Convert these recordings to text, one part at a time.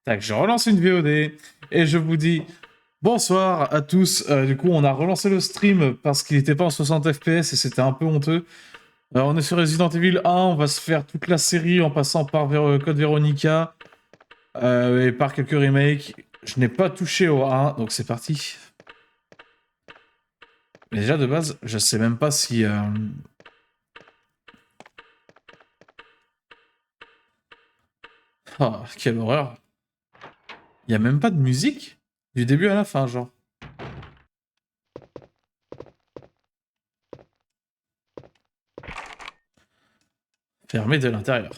Tac, je relance une VOD et je vous dis bonsoir à tous. Du coup, on a relancé le stream parce qu'il n'était pas en 60 FPS et c'était un peu honteux. On est sur Resident Evil 1, on va se faire toute la série en passant par Code Veronica et par quelques remakes. Je n'ai pas touché au 1, donc c'est parti. Mais déjà, de base, je sais même pas si... Oh, quelle horreur. Il y a même pas de musique du début à la fin, genre. Fermé de l'intérieur.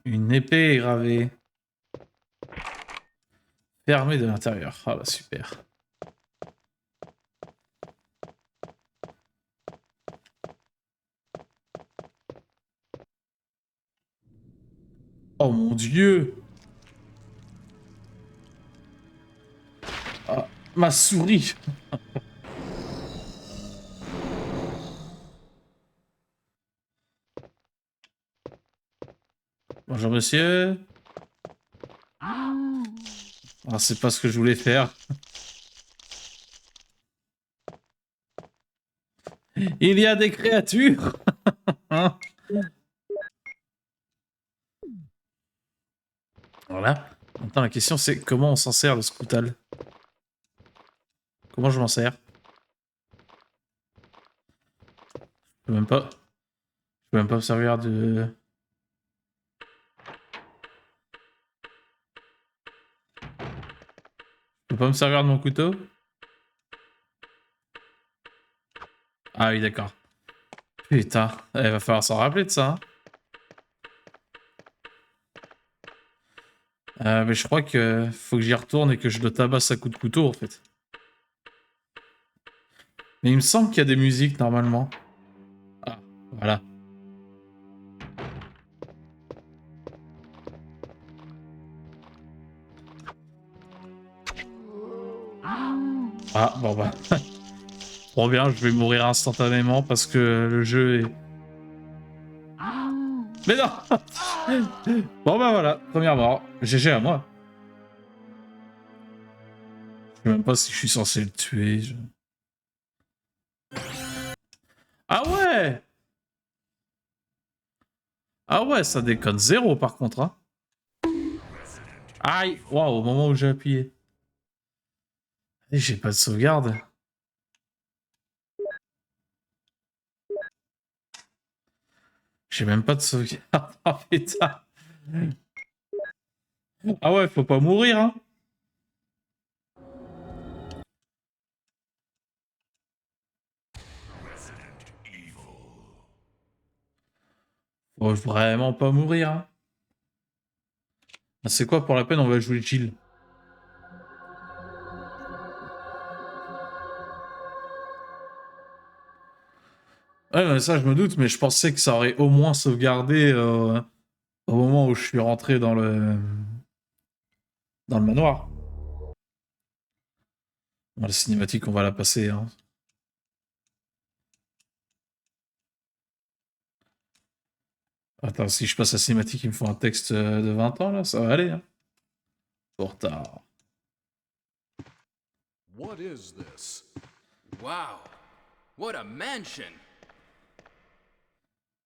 Une épée est gravée. Fermé de l'intérieur. Ah bah super. Oh mon dieu. Ah, ma souris. Bonjour monsieur. Ah, c'est pas ce que je voulais faire. Il y a des créatures. Hein. Voilà. Maintenant la question c'est comment on s'en sert le scoutal. Comment je m'en sers? Je peux même pas. Je peux même pas me servir de... Je peux pas me servir de mon couteau? Ah oui d'accord. Putain, il va falloir s'en rappeler de ça. Hein. Mais je crois que faut que j'y retourne et que je le tabasse à coups de couteau en fait. Mais il me semble qu'il y a des musiques normalement. Ah, voilà. Ah, bon bah. Trop bien, je vais mourir instantanément parce que le jeu est... Mais non. Bon bah voilà, première mort. GG à moi. Je sais même pas si je suis censé le tuer. Ah ouais. Ah ouais, ça déconne zéro par contre. Hein. Aïe. Waouh, au moment où j'ai appuyé. Et j'ai pas de sauvegarde. J'ai même pas de sauvegarde. Ah putain. Ah ouais, faut pas mourir, hein. Faut vraiment pas mourir, hein. Ah, c'est quoi pour la peine, on va jouer chill. Ouais, mais ça je me doute, mais je pensais que ça aurait au moins sauvegardé au moment où je suis rentré dans le manoir. Bon, la cinématique, on va la passer. Hein. Attends, si je passe la cinématique, il me faut un texte de 20 ans, là, ça va aller. Hein. Pour tard. What is this? Wow, what a mansion!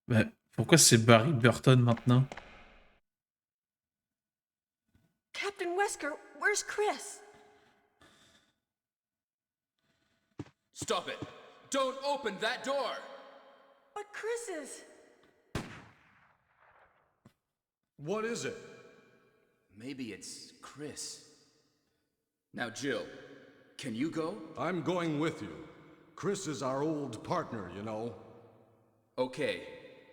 Mais pourquoi c'est Barry Burton maintenant? Captain Wesker, where's Chris? Stop it! Don't open that door! But Chris is... What is it? Maybe it's Chris. Now, Jill, can you go? I'm going with you. Chris is our old partner, you know. Okay.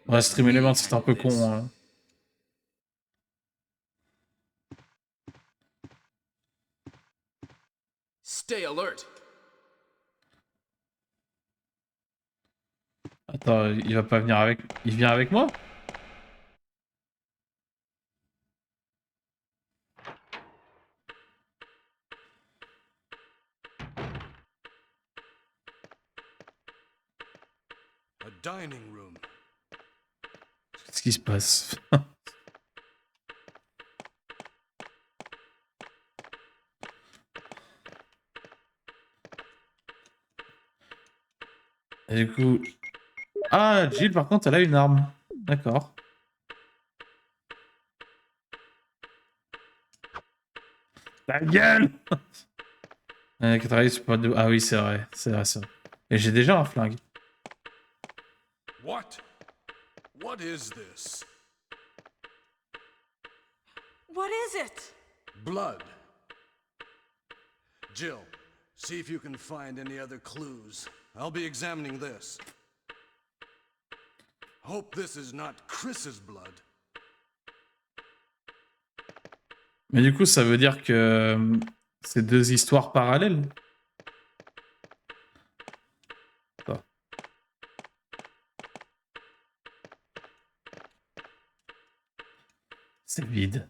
Ouais, streamer les mains, c'est un peu con. Hein. Stay alert. Attends, il va pas venir avec... Il vient avec moi? A dining room. Qu'est-ce qui se passe? Et du coup... Ah, Jill, par contre, elle a une arme. D'accord. Ta gueule! 90, pas de... Ah oui, c'est vrai. C'est vrai, c'est vrai. Et j'ai déjà un flingue. What? What is this? What is it? Blood. Jill, see if you can find any other clues. I'll be examining this. Hope this is not Chris's blood. Mais du coup, ça veut dire que c'est deux histoires parallèles. Attends. C'est vide.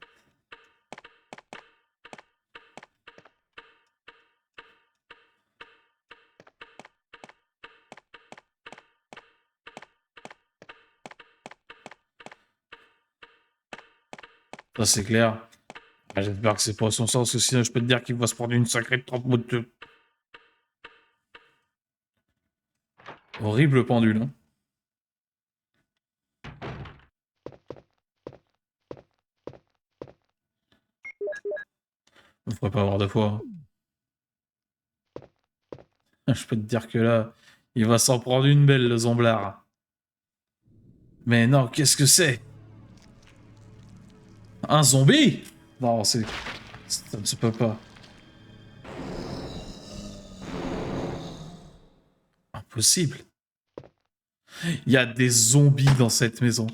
Ça, c'est clair. Ah, j'espère que c'est pas son sens, parce que sinon je peux te dire qu'il va se prendre une sacrée trempe de... Horrible pendule, hein. On devrait pas avoir de foi. Hein. Je peux te dire que là, il va s'en prendre une belle, le zomblard. Mais non, qu'est-ce que c'est? Un zombie? Non, c'est... Ça ne se peut pas. Impossible. Il y a des zombies dans cette maison.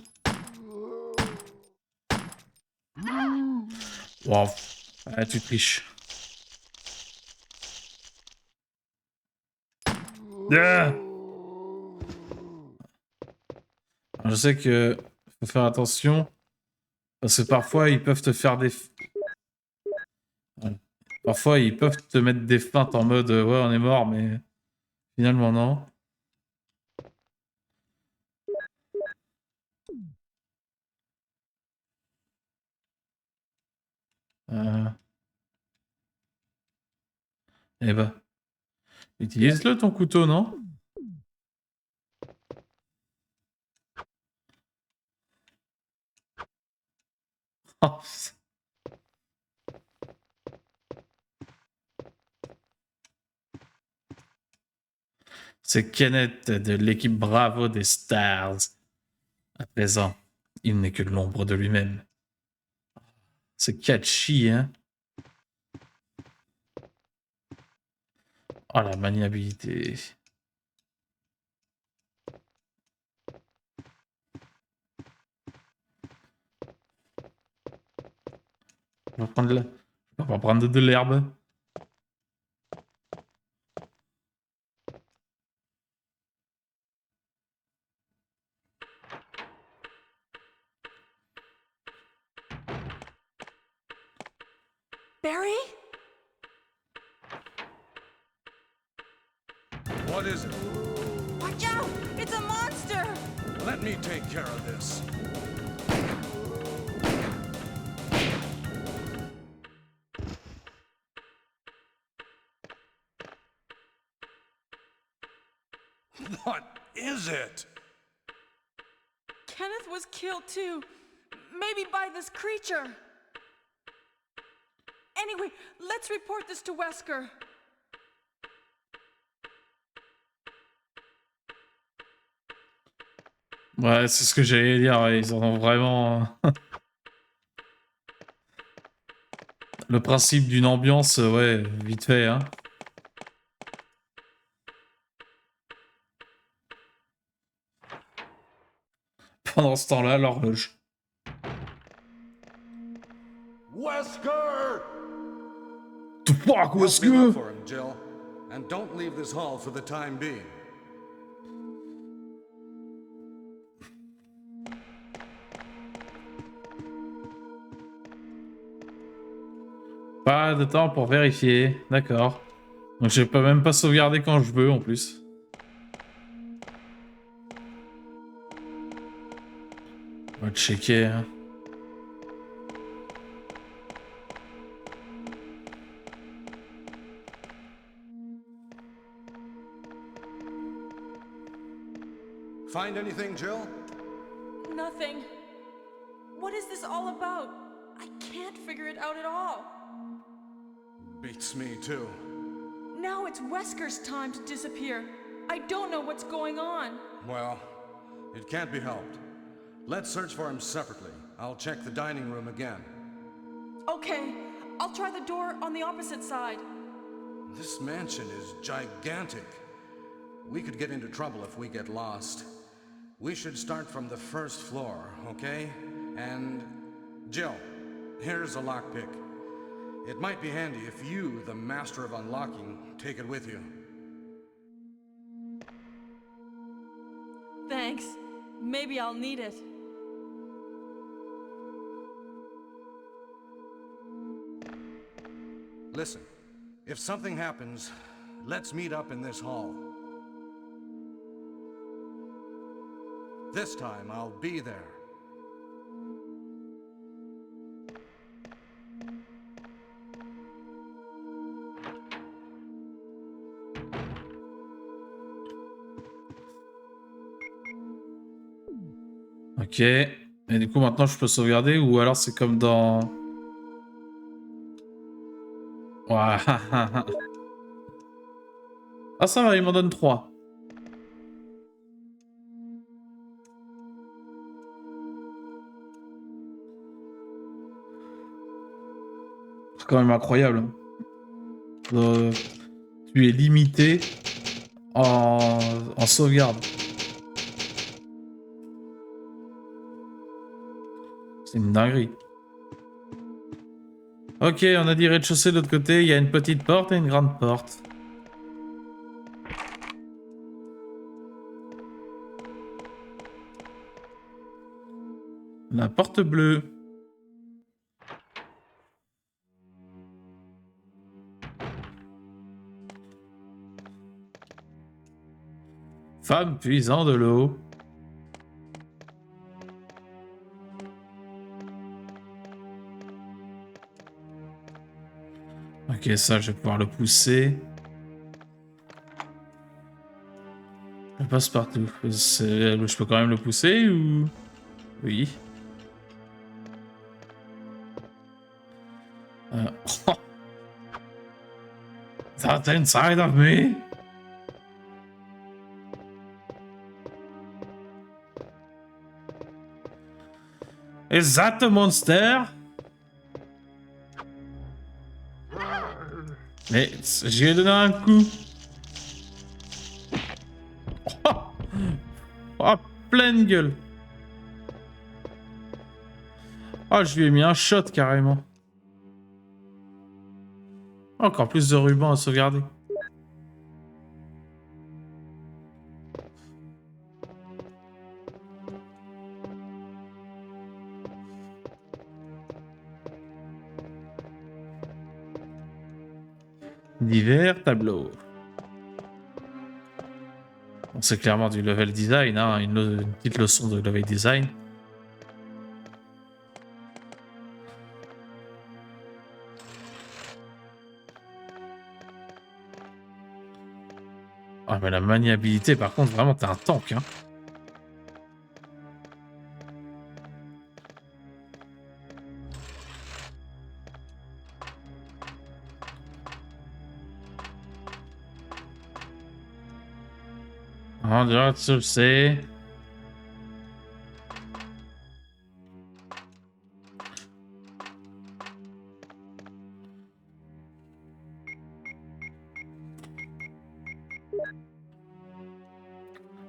Wow. Ah, tu triches. Ah, je sais que faut faire attention parce que parfois ils peuvent te faire des... Voilà. Parfois ils peuvent te mettre des feintes en mode ouais on est mort mais finalement non. Eh ben, utilise-le ton couteau, non? Oh, c'est Kenneth de l'équipe Bravo des Stars. À présent, il n'est que l'ombre de lui-même. C'est catchy, hein? Oh, la maniabilité. On va prendre on va prendre de l'herbe. Barry? What is it? Watch out! It's a monster! Let me take care of this. What is it? Kenneth was killed too. Maybe by this creature. Anyway, let's report this to Wesker. Ouais, c'est ce que j'allais dire. Ouais, ils en ont vraiment... Le principe d'une ambiance, ouais, vite fait, hein. Pendant ce temps-là, l'horloge. Wesker! The fuck, Help me Wesker? look for him, Jill. And don't leave this hall for the time being. Pas de temps pour vérifier, d'accord. Donc je peux même pas sauvegarder quand je veux en plus. On va checker. Hein. Find anything, Jill? Nothing. What is this all about? I can't figure it out at all. Beats me, too. Now it's Wesker's time to disappear. I don't know what's going on. Well, it can't be helped. Let's search for him separately. I'll check the dining room again. Okay, I'll try the door on the opposite side. This mansion is gigantic. We could get into trouble if we get lost. We should start from the first floor, okay? And... Jill, here's a lockpick. It might be handy if you, the master of unlocking, take it with you. Thanks. Maybe I'll need it. Listen, if something happens, let's meet up in this hall. This time, I'll be there. Ok. Et du coup, maintenant, je peux sauvegarder ou alors c'est comme dans... Ouais. Ah, ça va, il m'en donne 3. C'est quand même incroyable. Tu es limité en sauvegarde. C'est une dinguerie. Ok, on a dit rez-de-chaussée de l'autre côté. Il y a une petite porte et une grande porte. La porte bleue. Femme puisant de l'eau. Ok, ça, je vais pouvoir le pousser. Je passe partout. Je peux quand même le pousser ou... Oui. Oh. That's inside of me. Is that the monster? Mais je lui ai donné un coup. Oh, oh, pleine gueule. Oh, je lui ai mis un shot carrément. Encore plus de rubans à sauvegarder. Divers tableaux. Bon, c'est clairement du level design, hein, une petite leçon de level design. Ah mais la maniabilité par contre vraiment t'es un tank hein. On dirait que tu le sais.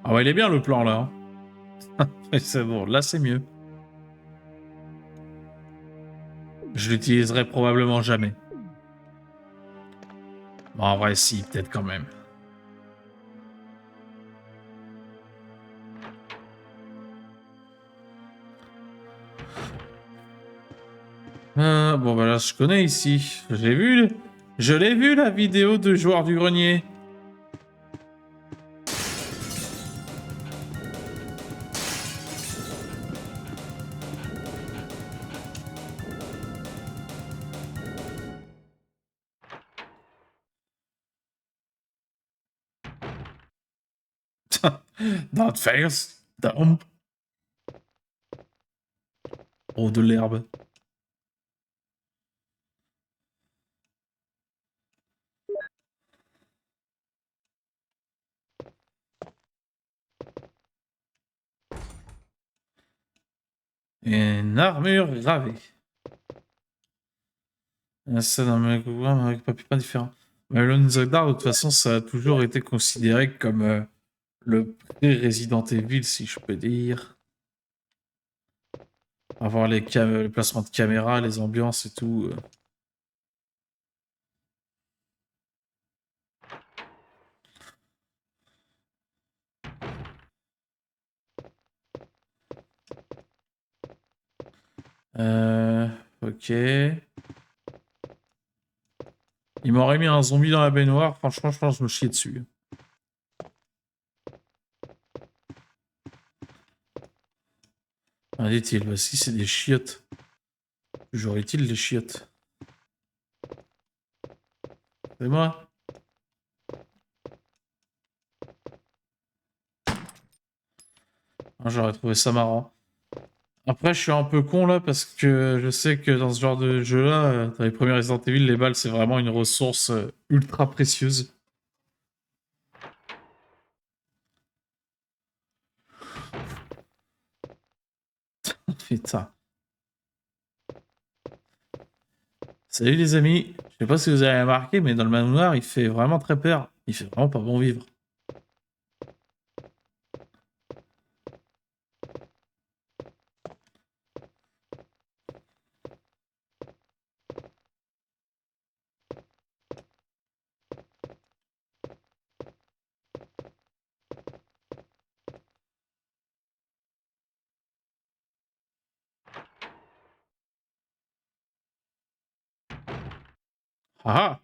Ah ouais, il est bien le plan là. C'est bon, là c'est mieux. Je l'utiliserai probablement jamais. Bon, en vrai, si, peut-être quand même. Bon, bah là, je connais ici. Je l'ai vu la vidéo de Joueur du Grenier. Dans te face. Dump. Oh, de l'herbe. Une armure gravée. Ça dans mes couloirs avec pas différent. Mais le Zagdar, de toute façon, ça a toujours été considéré comme le pré-Resident Evil, si je peux dire. Avoir les placements de caméra, les ambiances et tout. Ok. Il m'aurait mis un zombie dans la baignoire, franchement, je pense que je me chiais dessus. Ah, dit-il, bah si, c'est des chiottes. Toujours utile, les chiottes. C'est moi. Ah, j'aurais trouvé ça marrant. Après, je suis un peu con là parce que je sais que dans ce genre de jeu-là, dans les premiers Resident Evil, les balles c'est vraiment une ressource ultra précieuse. Putain. Salut les amis. Je sais pas si vous avez remarqué, mais dans le manoir, il fait vraiment très peur. Il fait vraiment pas bon vivre. Ah ah.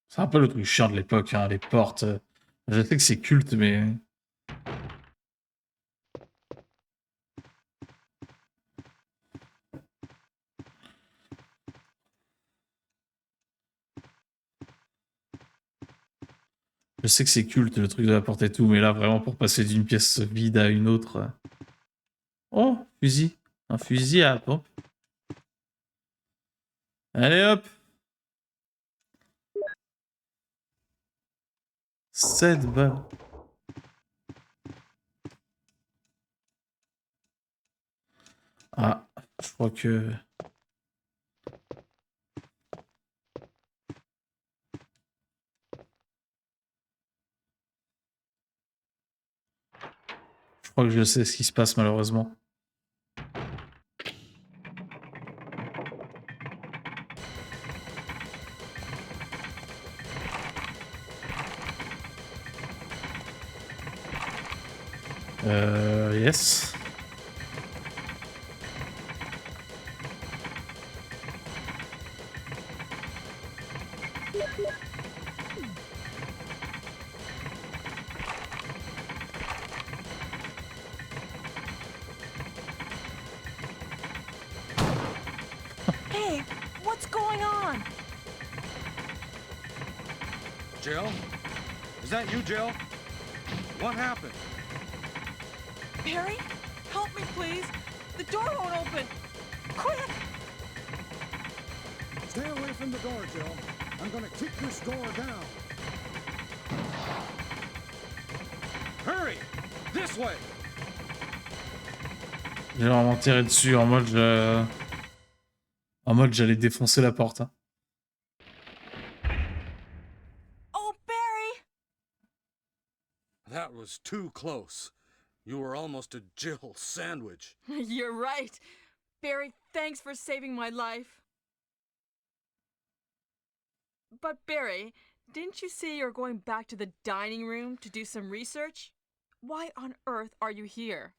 C'est un peu le truc chiant de l'époque, hein, les portes. Je sais que c'est culte, mais... Je sais que c'est culte, le truc de la porte et tout, mais là, vraiment, pour passer d'une pièce vide à une autre... Oh, fusil. Un fusil à pompe. Allez, hop. 7 balles. Ah, je crois que... Je crois que je sais ce qui se passe, malheureusement. Yes. Hey, what's going on? Jill? Is that you, Jill? What happened? Barry, help me, please. The door won't open. Quick! Stay away from the door, Jill. I'm gonna kick this door down. Hurry! This way! J'ai vraiment tiré dessus en mode... En mode, j'allais défoncer la porte. Hein. Oh, Barry! That was too close. You were almost a Jill sandwich. You're right. Barry, thanks for saving my life. But Barry, didn't you say you're going back to the dining room to do some research? Why on earth are you here?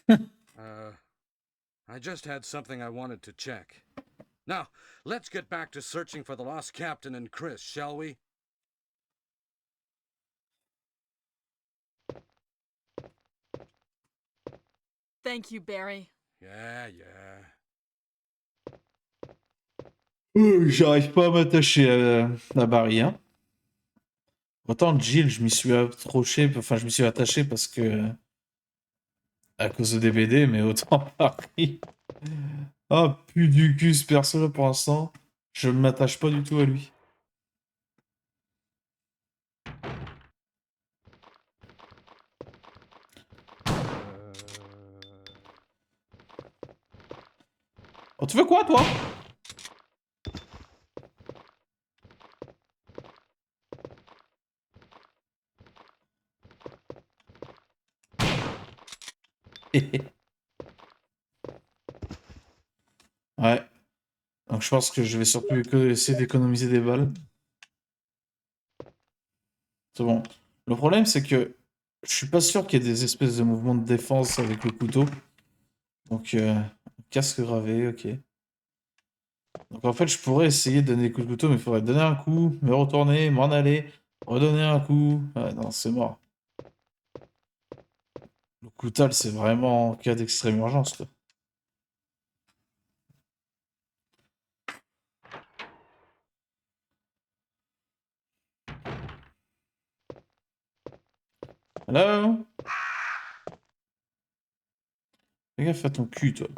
I just had something I wanted to check. Now, let's get back to searching for the lost captain and Chris, shall we? Thank you, Barry. Yeah. J'arrive pas à m'attacher à Barry, hein. Autant Jill, je m'y suis accroché, enfin je m'y suis attaché parce que à cause de DBD, mais autant Barry. Ah, plus du cul ce perso-là pour l'instant. Je ne m'attache pas du tout à lui. Oh, tu veux quoi, toi? Ouais. Donc je pense que je vais surtout essayer d'économiser des balles. C'est bon. Le problème, c'est que je suis pas sûr qu'il y ait des espèces de mouvements de défense avec le couteau. Donc, casque gravé, ok. Donc en fait, je pourrais essayer de donner des coups de couteau, mais il faudrait donner un coup, me retourner, m'en aller, redonner un coup. Ouais, non, c'est mort. Le coutal, c'est vraiment en cas d'extrême urgence, quoi. Hello? Fais gaffe à ton cul, toi.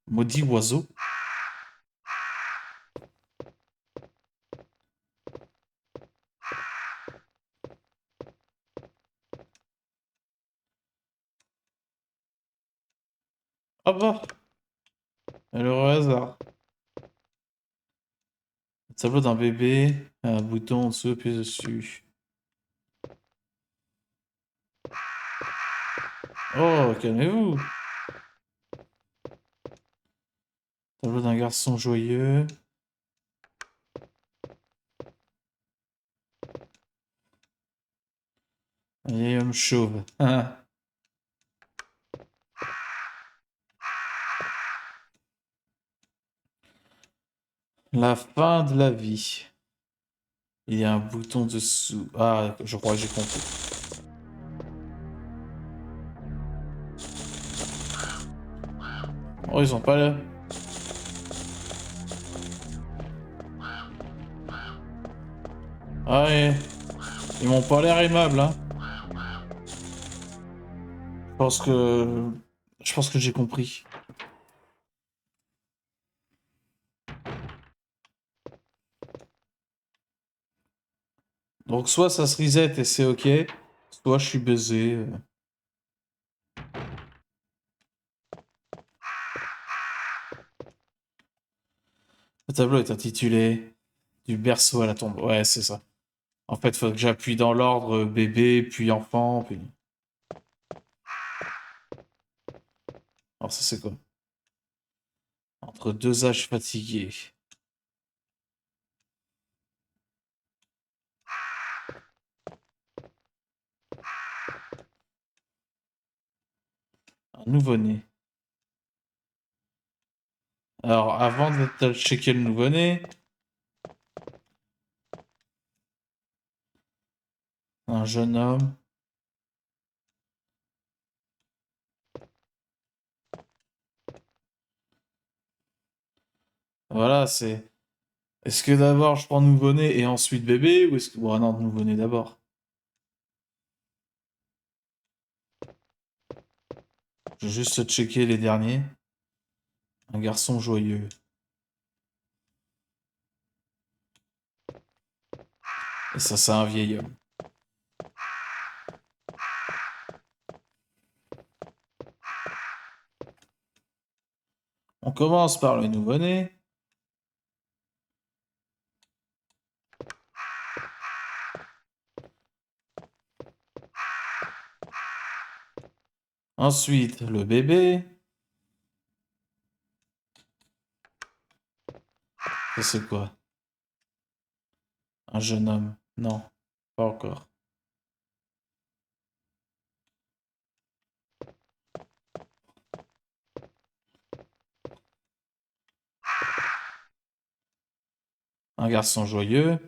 Maudit oiseau. Ah bah! Heureux hasard. Le tableau d'un bébé, un bouton en dessous, appuie dessus. Oh, calmez-vous! Tableau d'un garçon joyeux. Un vieil homme chauve. La fin de la vie. Il y a un bouton dessous. Ah, je crois que j'ai compris. Oh, ils ont pas l'air. Ah ouais. Ils m'ont pas l'air aimables, hein. Je pense que. Je pense que j'ai compris. Donc, soit ça se reset et c'est ok, soit je suis baisé. Le tableau est intitulé Du berceau à la tombe. Ouais, c'est ça. En fait, faut que j'appuie dans l'ordre bébé, puis enfant, puis. Alors, ça, c'est quoi? Entre deux âges fatigués. Un nouveau-né. Alors, avant de checker le nouveau-né, un jeune homme. Voilà, c'est. Est-ce que d'abord je prends nouveau-né et ensuite bébé, ou est-ce que. Bon, non, nouveau-né d'abord. Je vais juste checker les derniers. Un garçon joyeux. Et ça, c'est un vieil homme. On commence par le nouveau-né. Ensuite, le bébé. Ça, c'est quoi? Un jeune homme. Non, pas encore. Un garçon joyeux.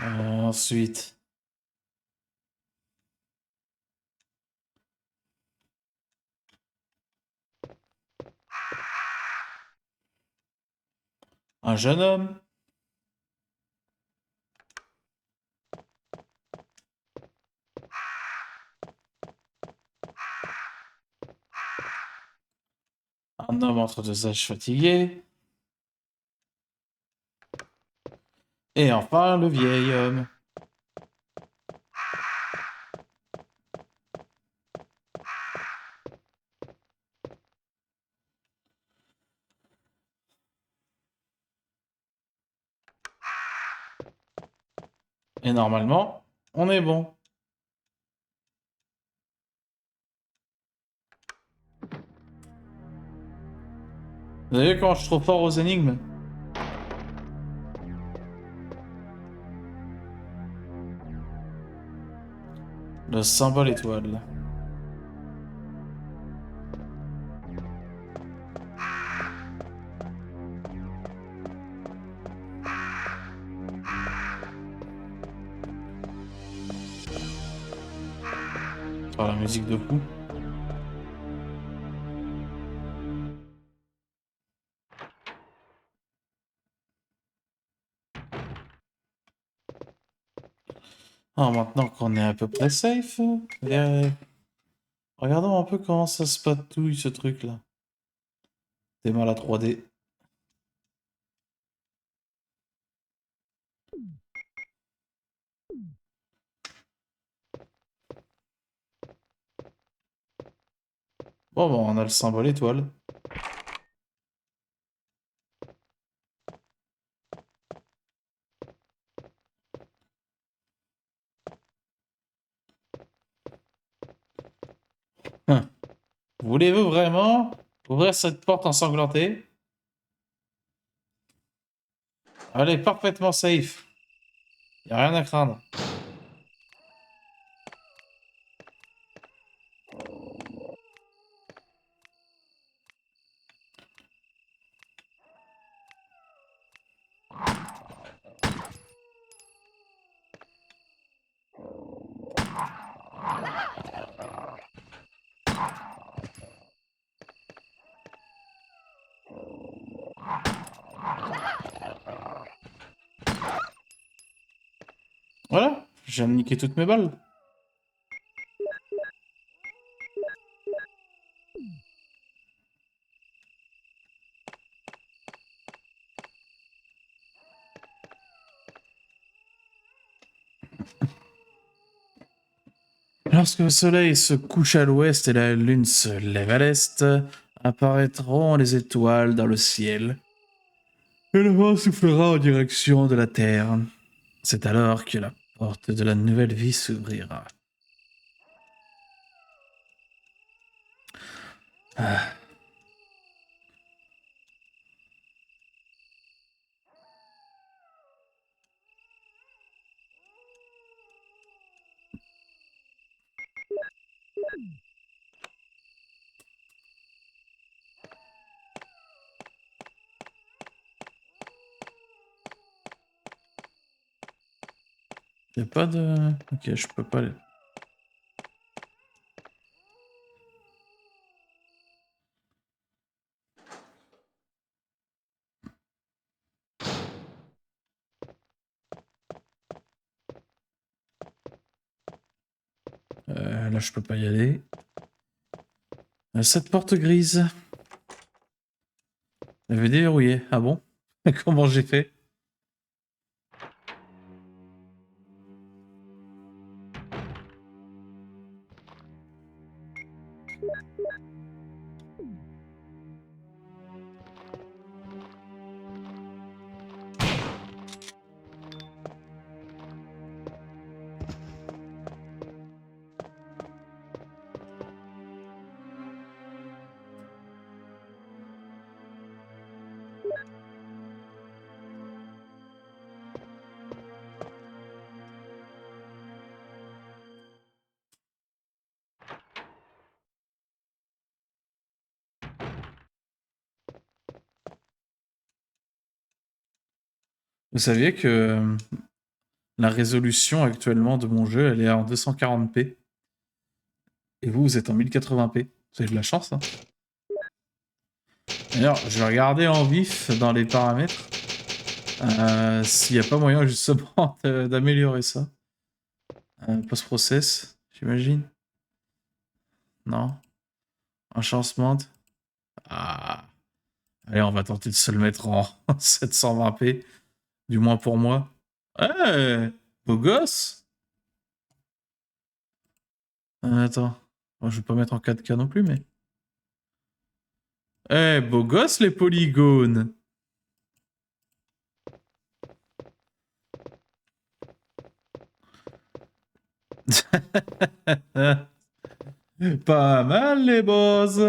Ensuite, Un jeune homme. Un homme entre deux âges fatigué. Et enfin, le vieil homme. Et normalement, on est bon. Vous avez vu comment je suis trop fort aux énigmes? Le symbole étoile. Oh, la musique de fou. Alors maintenant qu'on est à peu près safe, regardons un peu comment ça se patouille ce truc là. Démarre la 3D. Bon, on a le symbole étoile. Hein. Voulez-vous vraiment ouvrir cette porte ensanglantée? Elle est parfaitement safe. Y a rien à craindre. Voilà, je viens de niquer toutes mes balles. Lorsque le soleil se couche à l'ouest et la lune se lève à l'est, apparaîtront les étoiles dans le ciel. Et le vent soufflera en direction de la terre. C'est alors que la porte de la nouvelle vie s'ouvrira. Ah. Y a pas de... Ok, je peux pas aller. Là, je peux pas y aller. Cette porte grise. Elle est déverrouillée. Ah bon? Comment j'ai fait? Vous saviez que la résolution actuellement de mon jeu, elle est en 240p. Et vous, vous êtes en 1080p. Vous avez de la chance, hein. D'ailleurs, je vais regarder en vif dans les paramètres. S'il n'y a pas moyen justement d'améliorer ça. Post-process, j'imagine. Non. Enhancement. Ah. Allez, on va tenter de se le mettre en 720p. Du moins pour moi. Eh, beau gosse. Attends. Bon, je vais pas mettre en 4K non plus, mais... Eh, beau gosse les polygones. Pas mal les boss.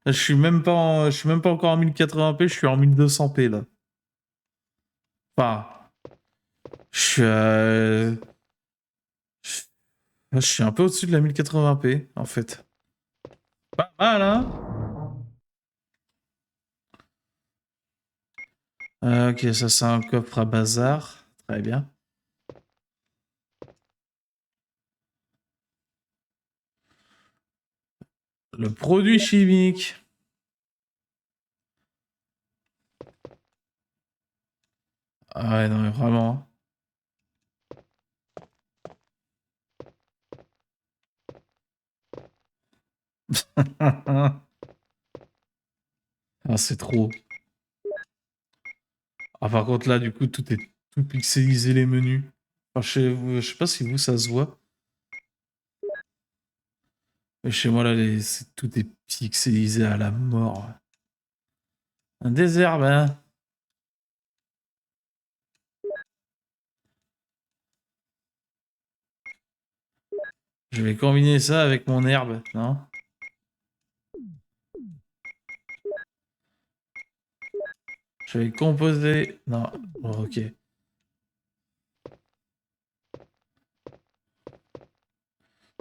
Je suis même pas encore en 1080p, je suis en 1200p là. Enfin, je suis je suis un peu au-dessus de la 1080p en fait. Pas mal hein. Ok, ça c'est un coffre à bazar. Très bien. Le produit chimique. Ah ouais, non mais vraiment. Ah, c'est trop. Ah, par contre, là, du coup, tout est tout pixelisé, les menus. Enfin, je sais pas si vous, ça se voit. Mais chez moi, là, tout est pixelisé à la mort. Un désert, ben. Je vais combiner ça avec mon herbe, non? Je vais composer... Non, bon, ok.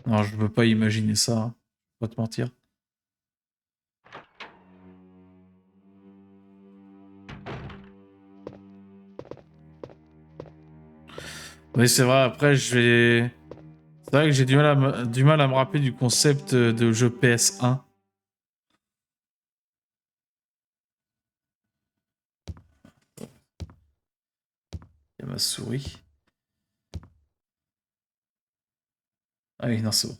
Non, je peux pas imaginer ça, hein. Je vais pas te mentir. Oui, c'est vrai, après, je vais... C'est vrai que j'ai du mal à me rappeler du concept de jeu PS1. Il y a ma souris. Ah oui, non, c'est bon.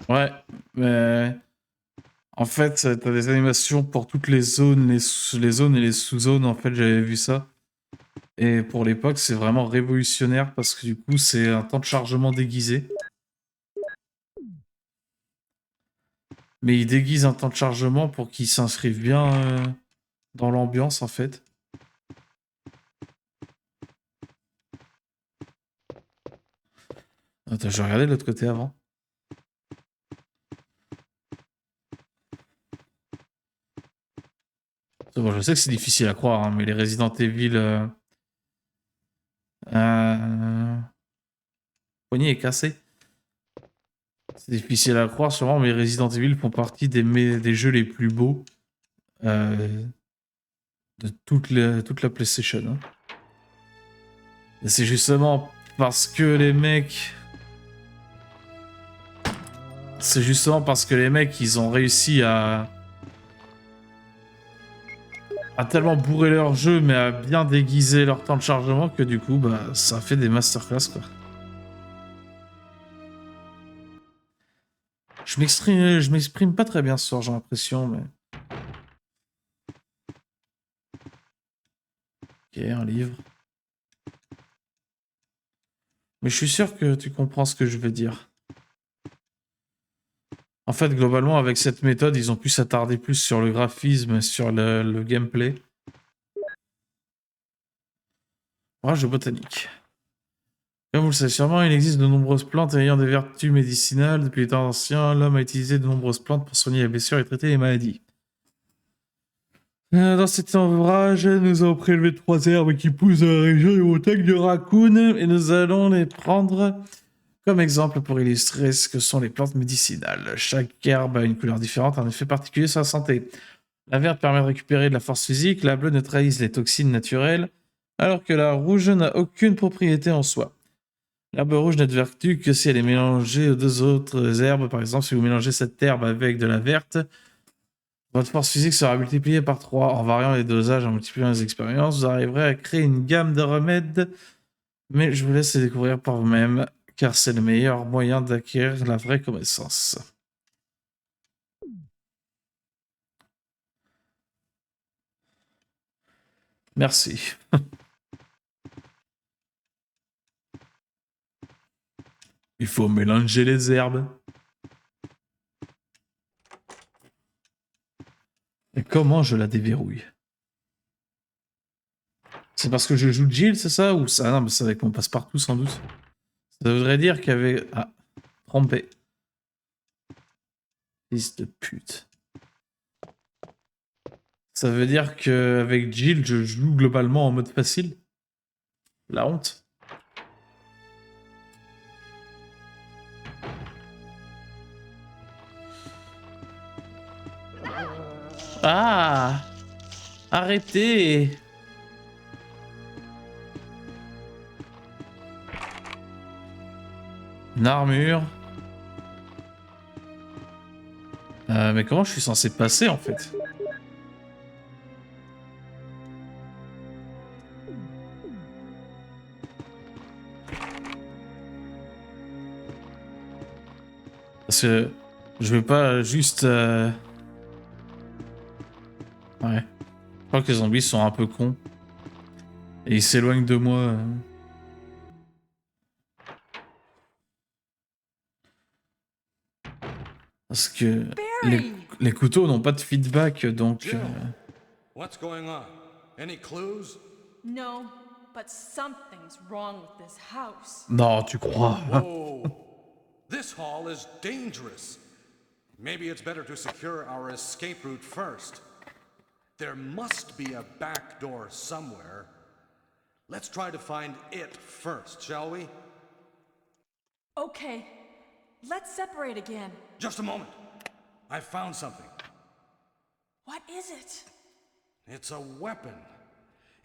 Ouais, mais en fait, t'as des animations pour toutes les zones, les zones et les sous-zones. En fait, j'avais vu ça. Et pour l'époque, c'est vraiment révolutionnaire parce que du coup, c'est un temps de chargement déguisé. Mais il déguise un temps de chargement pour qu'il s'inscrive bien dans l'ambiance, en fait. Attends, je vais regarder de l'autre côté avant. C'est bon, je sais que c'est difficile à croire, hein, mais les Resident Evil... poignet est cassé. C'est difficile à croire, sûrement, mais Resident Evil font partie des jeux les plus beaux de toute la PlayStation. Hein. Et c'est justement parce que les mecs... C'est justement parce que les mecs, ils ont réussi à tellement bourrer leur jeu, mais à bien déguiser leur temps de chargement, que du coup, bah, ça fait des masterclass, quoi. Je m'exprime pas très bien ce soir, j'ai l'impression, mais... Ok, un livre. Mais je suis sûr que tu comprends ce que je veux dire. En fait, globalement, avec cette méthode, ils ont pu s'attarder plus sur le graphisme, sur le gameplay. Rage botanique. Comme vous le savez sûrement, il existe de nombreuses plantes ayant des vertus médicinales. Depuis les temps anciens, l'homme a utilisé de nombreuses plantes pour soigner les blessures et traiter les maladies. Dans cet ouvrage, nous avons prélevé 3 herbes qui poussent dans la région des montagnes de Raccoon et nous allons les prendre comme exemple pour illustrer ce que sont les plantes médicinales. Chaque herbe a une couleur différente, un effet particulier sur la santé. La verte permet de récupérer de la force physique, la bleue neutralise les toxines naturelles, alors que la rouge n'a aucune propriété en soi. L'herbe rouge n'a de vertu que si elle est mélangée aux 2 autres herbes. Par exemple, si vous mélangez cette herbe avec de la verte, votre force physique sera multipliée par 3. En variant les dosages, en multipliant les expériences, vous arriverez à créer une gamme de remèdes. Mais je vous laisse les découvrir par vous-même, car c'est le meilleur moyen d'acquérir la vraie connaissance. Merci. Il faut mélanger les herbes. Et comment je la déverrouille? C'est parce que je joue Jill, c'est ça? Ou ça? Non, mais c'est avec mon passe-partout sans doute. Ça voudrait dire qu'avec... Ah, trompé. Fils de pute. Ça veut dire qu'avec Jill, je joue globalement en mode facile? La honte. Ah! Arrêtez! Une armure. Mais comment je suis censé passer en fait? Parce que je veux pas juste... Ouais. Je crois que les zombies sont un peu cons. Et ils s'éloignent de moi. Parce que Barry! les couteaux n'ont pas de feedback, donc... Jill, what's going on? Any clues? No, but something's wrong with this house. Non, tu crois? Whoa! This hall is dangerous. Maybe it's better to secure our escape route first. There must be a back door somewhere. Let's try to find it first, shall we? Okay, let's separate again. Just a moment. I found something. What is it? It's a weapon.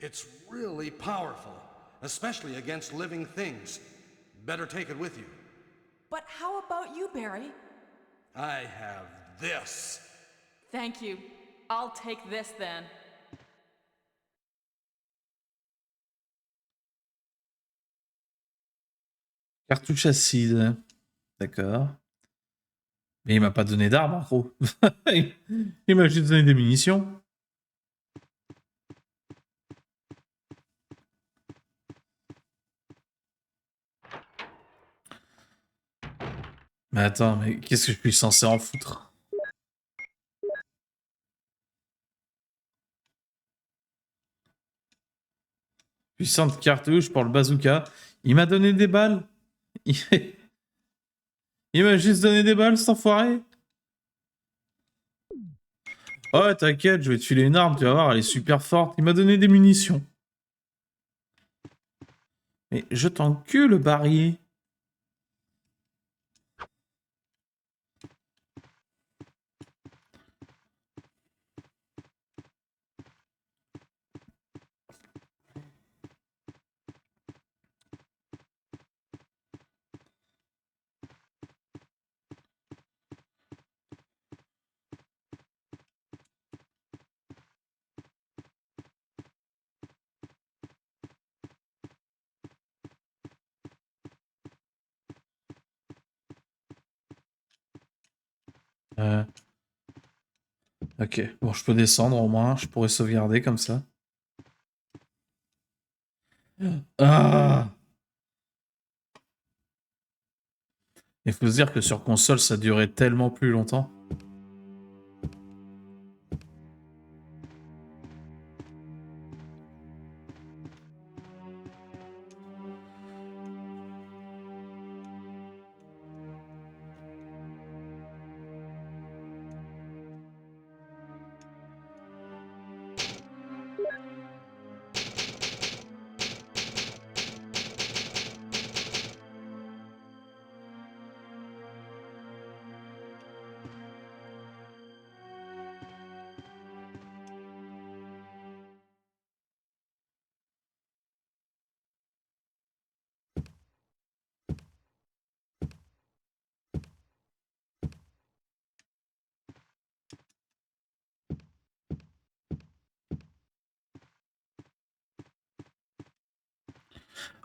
It's really powerful, especially against living things. Better take it with you. But how about you, Barry? I have this. Thank you. I'll take this then. Cartouche acide. D'accord. Mais il m'a pas donné d'armes, en gros. Il m'a juste donné des munitions. Mais attends, mais qu'est-ce que je suis censé en foutre? Puissante cartouche pour le bazooka. Il m'a donné des balles. Il il m'a juste donné des balles, cet enfoiré. Oh, t'inquiète, je vais te filer une arme, tu vas voir, elle est super forte. Il m'a donné des munitions. Mais je t'encule, Barry. Ok, bon, je peux descendre au moins, je pourrais sauvegarder comme ça. Ah! Il faut se dire que sur console, ça durait tellement plus longtemps.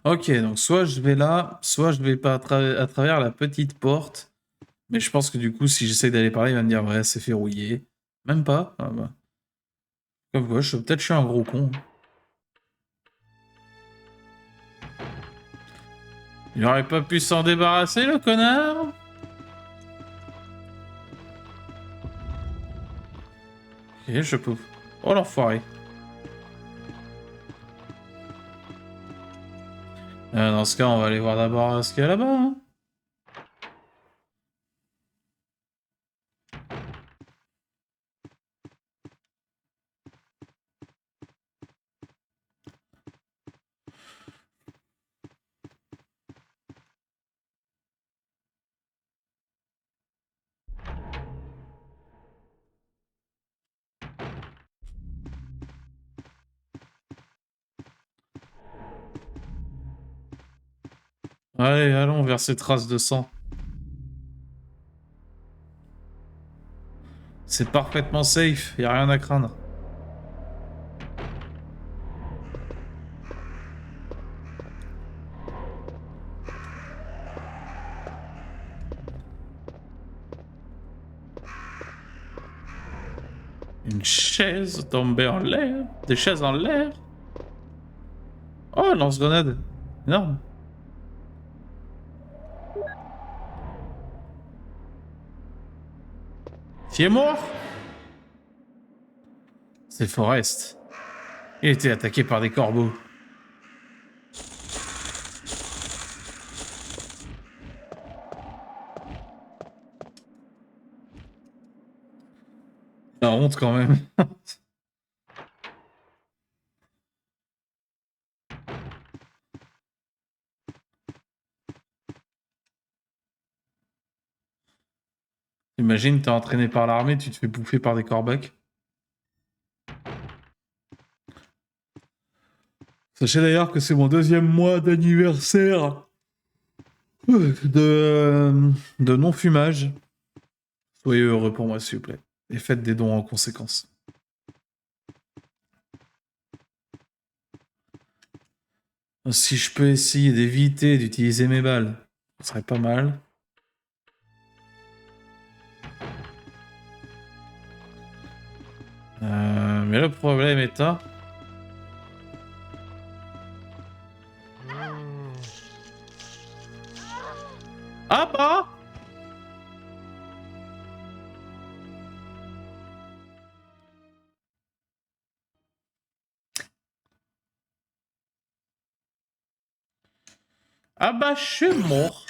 Ok, donc soit je vais là, soit je vais pas à travers la petite porte. Mais je pense que du coup, si j'essaye d'aller par là, il va me dire ouais, c'est verrouillé. Même pas. Ah bah. Comme quoi, peut-être je suis un gros con. Il aurait pas pu s'en débarrasser, le connard? Ok, je peux. Oh l'enfoiré. Dans ce cas, on va aller voir d'abord ce qu'il y a là-bas. Hein. Allez, allons vers ces traces de sang. C'est parfaitement safe, y a rien à craindre. Une chaise tombée en l'air. Des chaises en l'air. Oh, lance-grenade. Énorme. Qui est mort? C'est Forrest. Il était attaqué par des corbeaux. La honte quand même. Imagine, t'es entraîné par l'armée, tu te fais bouffer par des corbeaux. Sachez d'ailleurs que c'est mon 2e mois d'anniversaire de non-fumage. Soyez heureux pour moi, s'il vous plaît. Et faites des dons en conséquence. Si je peux essayer d'éviter d'utiliser mes balles, ce serait pas mal. Mais le problème étant... Ah bah! Ah bah, je suis mort.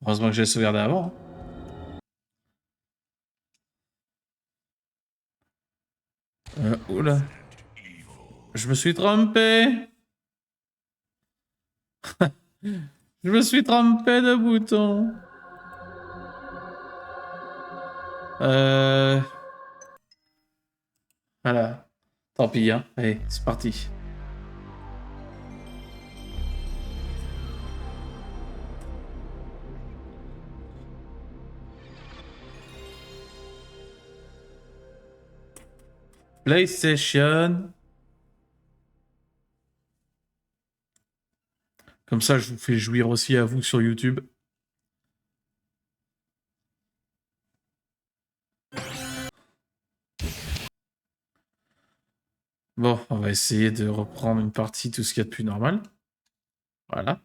Heureusement que j'ai sauvegardé avant. Oula. Je me suis trompé. Je me suis trompé de bouton. Voilà. Tant pis, hein. Allez, c'est parti. PlayStation. Comme ça, je vous fais jouir aussi à vous sur YouTube. Bon, on va essayer de reprendre une partie, tout ce qu'il y a de plus normal. Voilà.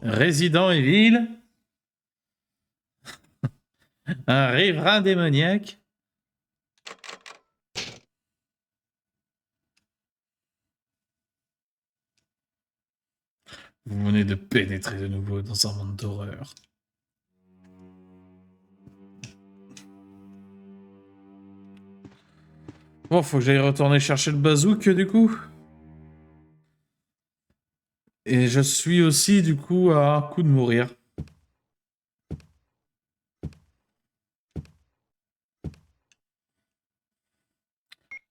Resident Evil. Un riverain démoniaque. Vous venez de pénétrer de nouveau dans un monde d'horreur. Bon, faut que j'aille retourner chercher le bazouk, du coup. Et je suis aussi, du coup, à un coup de mourir.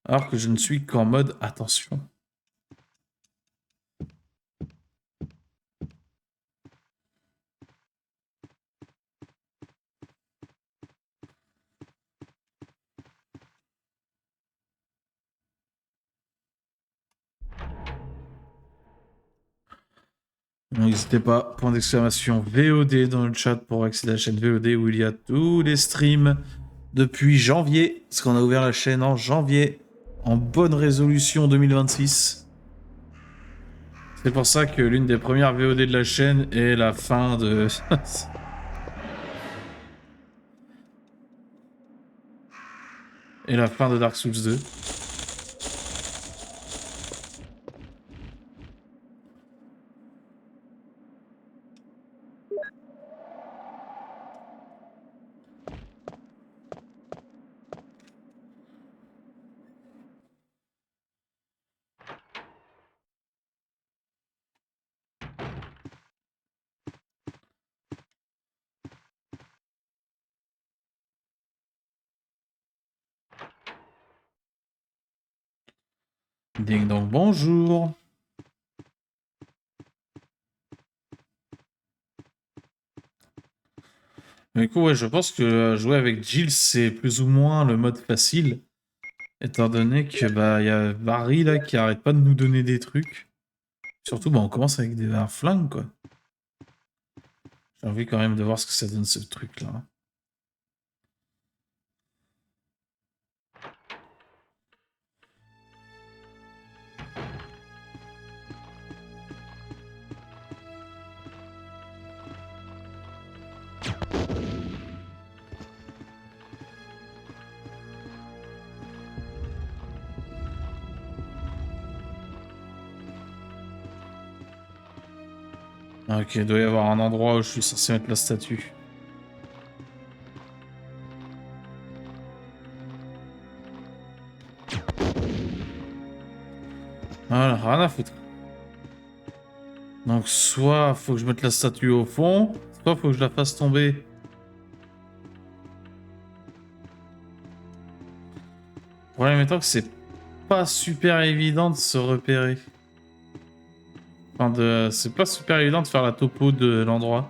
Alors que je ne suis qu'en mode attention. N'hésitez pas, point d'exclamation VOD dans le chat pour accéder à la chaîne VOD où il y a tous les streams depuis janvier, parce qu'on a ouvert la chaîne en janvier, en bonne résolution 2026. C'est pour ça que l'une des premières VOD de la chaîne est la fin de... et la fin de Dark Souls 2. Ding dong, bonjour. Du coup, ouais, je pense que jouer avec Jill, c'est plus ou moins le mode facile. Étant donné que bah y a Barry là qui arrête pas de nous donner des trucs. Surtout, bah on commence avec un flingue, quoi. J'ai envie quand même de voir ce que ça donne ce truc-là. Ok, il doit y avoir un endroit où je suis censé mettre la statue. Voilà, rien à foutre. Donc soit faut que je mette la statue au fond, soit faut que je la fasse tomber. Le problème étant que c'est pas super évident de se repérer. Enfin, c'est pas super évident de faire la topo de l'endroit.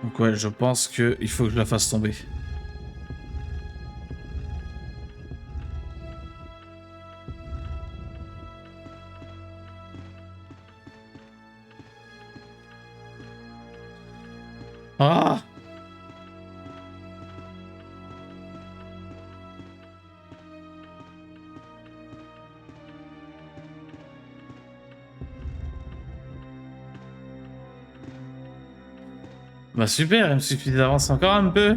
Donc ouais, je pense qu'il faut que je la fasse tomber. Ah! Bah super, il me suffit d'avancer encore un peu.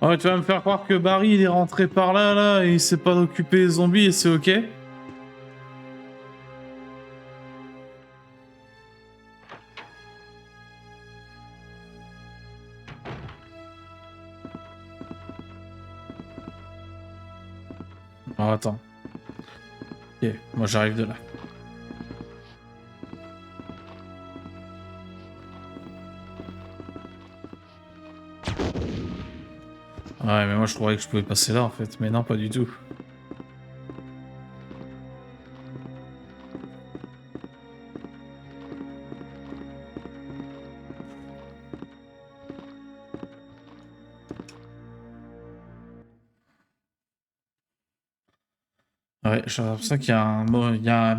Oh, tu vas me faire croire que Barry il est rentré par là, là, et il s'est pas occupé des zombies et c'est ok? Oh, attends. Ok, moi j'arrive de là. Ouais, mais moi je croyais que je pouvais passer là en fait, mais non, pas du tout. Ouais, j'ai l'impression qu'il y a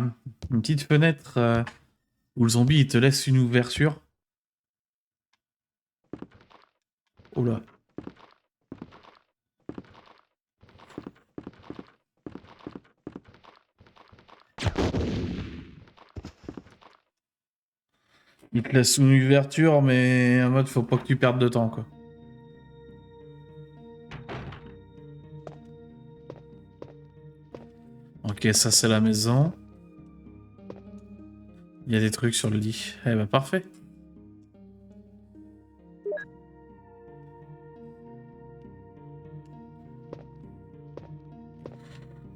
une petite fenêtre où le zombie il te laisse une ouverture. Oh là. Il te laisse une ouverture, mais en mode faut pas que tu perdes de temps quoi. Ok, ça c'est la maison. Il y a des trucs sur le lit. Eh ben parfait.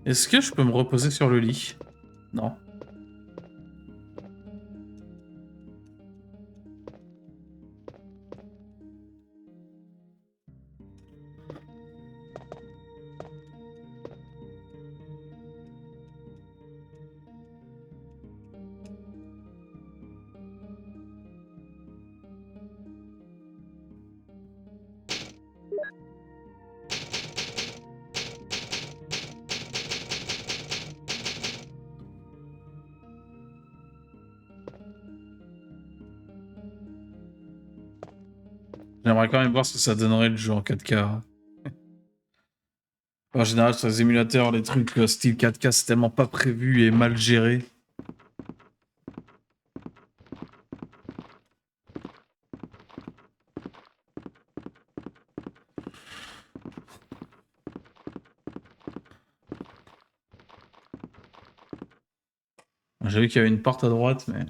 Est-ce que je peux me reposer sur le lit? Non. J'aimerais quand même voir ce que ça donnerait le jeu en 4K. En général, sur les émulateurs, les trucs style 4K, c'est tellement pas prévu et mal géré. J'ai vu qu'il y avait une porte à droite, mais...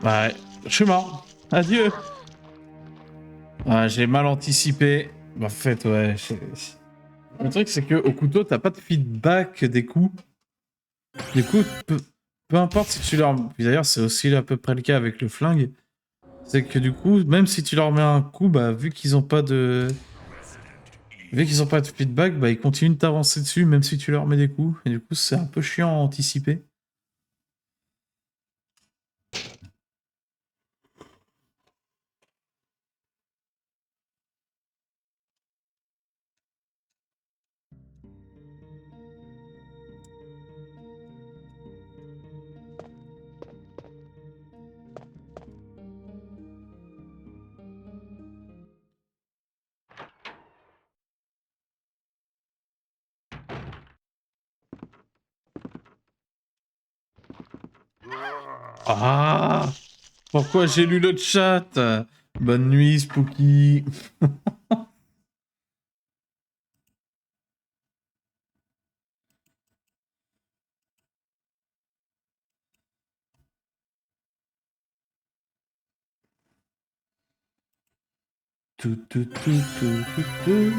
Ouais, je suis mort. Adieu. Ouais, j'ai mal anticipé. Bah, en fait, ouais. Le truc, c'est que au couteau, t'as pas de feedback des coups. Du coup, peu importe si tu leur... D'ailleurs, c'est aussi à peu près le cas avec le flingue. C'est que du coup, même si tu leur mets un coup, bah, vu qu'ils ont pas de... Vu qu'ils ont pas de feedback, bah, ils continuent de t'avancer dessus, même si tu leur mets des coups. Et du coup, c'est un peu chiant à anticiper. Ah! Pourquoi j'ai lu le chat? Bonne nuit, Spooky. Tout, tout, tout, tout, tout, tout.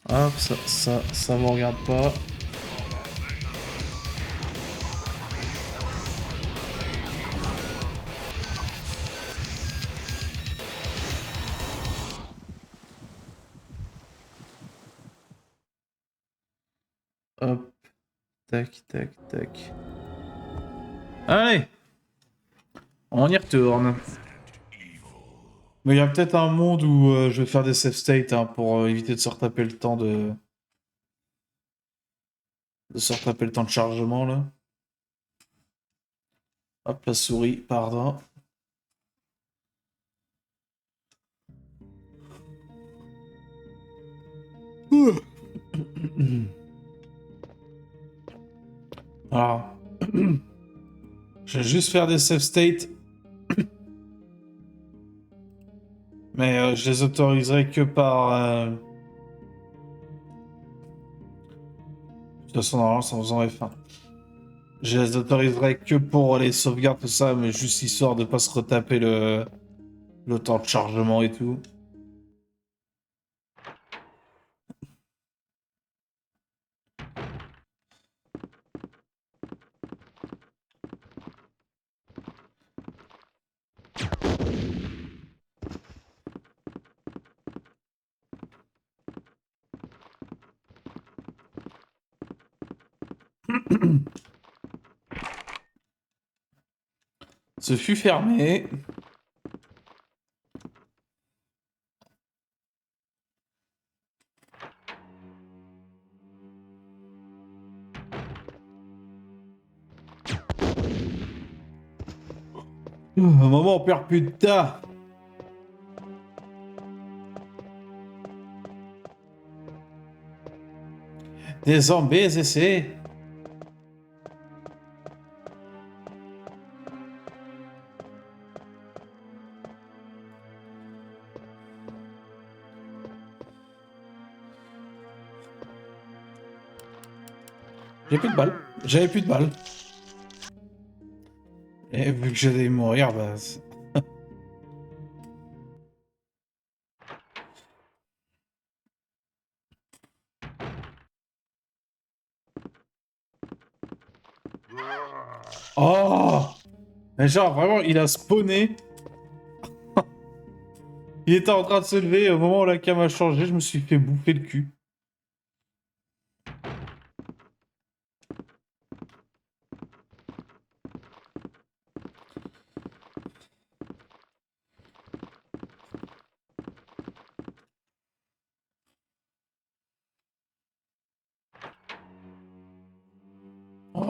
Hop, ça me regarde pas. Hop, tac, tac, tac. Allez, on y retourne. Mais il y a peut-être un monde où je vais faire des save states hein, pour éviter de se retaper le temps de se retaper le temps de chargement là. Hop, la souris, pardon. Alors, je vais juste faire des save states. Mais je les autoriserai que par... De toute façon, normalement, c'est en faisant F1. Je les autoriserai que pour les sauvegardes, tout ça, mais juste histoire de pas se retaper le temps de chargement et tout. Ce fut fermé. À un moment, on perd plus de temps. Des zombies, essais. J'ai plus de balles. J'avais plus de balles. Et vu que j'allais mourir, bah... Oh! Mais genre, vraiment, il a spawné. Il était en train de se lever, et au moment où la cam a changé, je me suis fait bouffer le cul.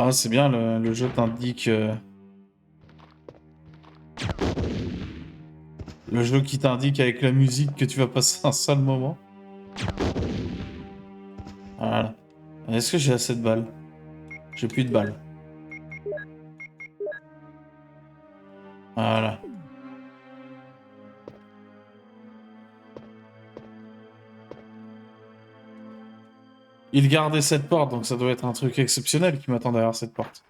Ah, c'est bien, le jeu t'indique... Le jeu qui t'indique avec la musique que tu vas passer un sale moment. Voilà. Est-ce que j'ai assez de balles? J'ai plus de balles. Voilà. Il gardait cette porte, donc ça doit être un truc exceptionnel qui m'attend derrière cette porte.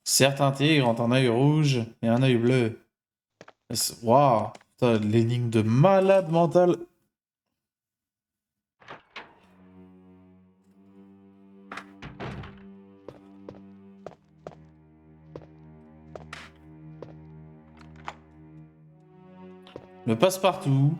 Certains tigres ont un œil rouge et un œil bleu. Waouh! Putain, l'énigme de malade mental. Le passe-partout.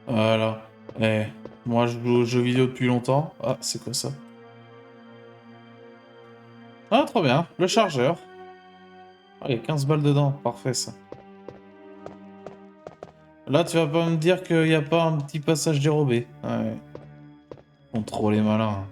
Voilà. Eh, moi je joue aux jeux vidéo depuis longtemps. Ah, c'est quoi ça? Ah, trop bien. Le chargeur. Ah, il y a 15 balles dedans. Parfait, ça. Là, tu vas pas me dire qu'il n'y a pas un petit passage dérobé. Ouais. Ils sont trop les malins.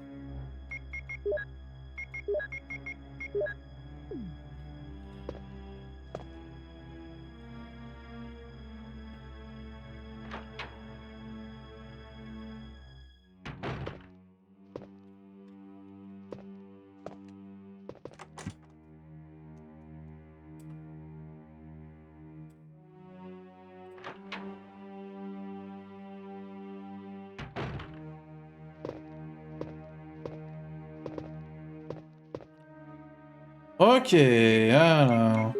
Ok, alors...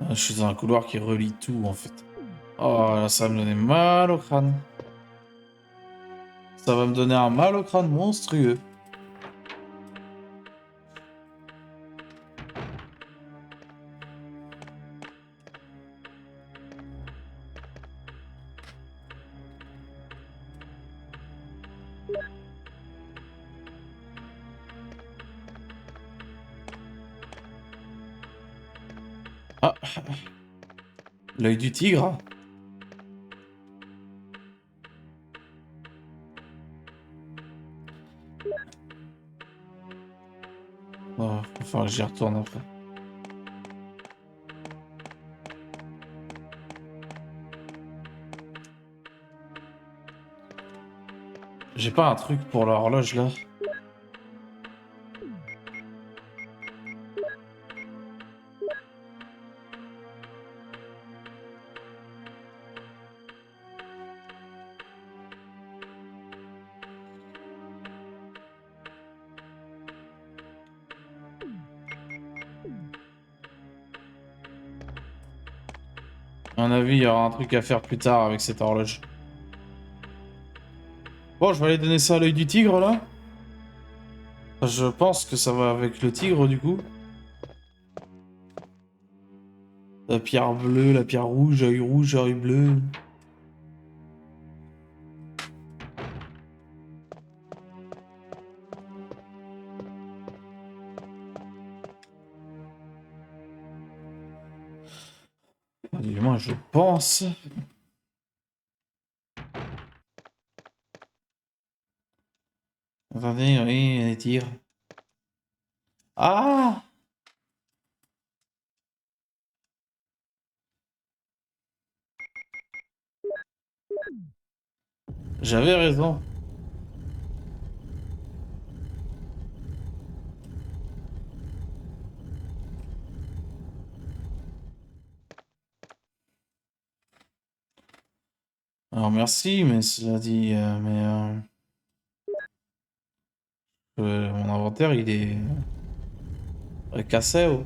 Ah, je suis dans un couloir qui relie tout, en fait. Oh, là, ça va me donner mal au crâne. Ça va me donner un mal au crâne monstrueux. Ah, l'œil du tigre. Oh, enfin, j'y retourne après. J'ai pas un truc pour l'horloge, là. À mon avis, il y aura un truc à faire plus tard avec cette horloge. Bon, je vais aller donner ça à l'œil du tigre, là. Je pense que ça va avec le tigre, du coup. La pierre bleue, la pierre rouge, œil bleu. Du moins, je pense. Attendez, oui, les tigres. Ah! J'avais raison. Alors merci, mais cela dit, mon inventaire il est cassé. Oh.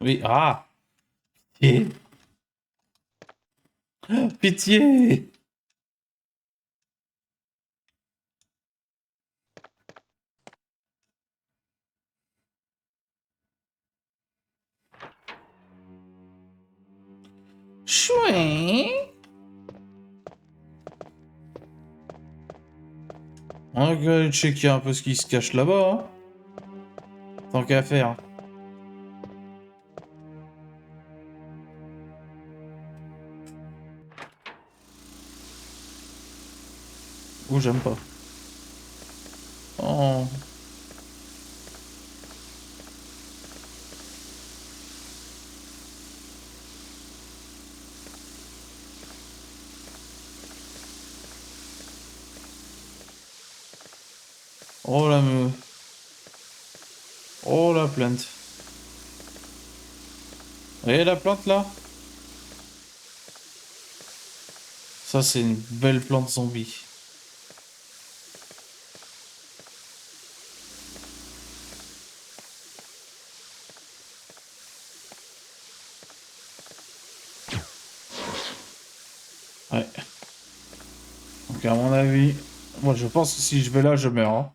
Oui, pitié. Pitié. Chouin. On va aller checker un peu ce qui se cache là-bas. Hein. Tant qu'à faire. Oh, j'aime pas. Oh. Oh la me... Oh la plante. Vous voyez la plante là? Ça c'est une belle plante zombie. Ouais. Donc à mon avis, moi je pense que si je vais là, je meurs. Hein.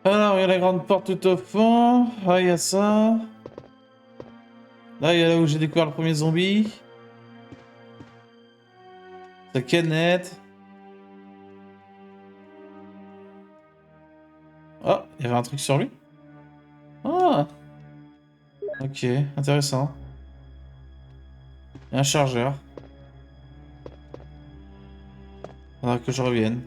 Alors, il y a la grande porte tout au fond. Ah, il y a ça. Là, il y a là où j'ai découvert le premier zombie. Sa canette. Oh, il y avait un truc sur lui. Ah. Ok, intéressant. Il y a un chargeur. Faudra que je revienne.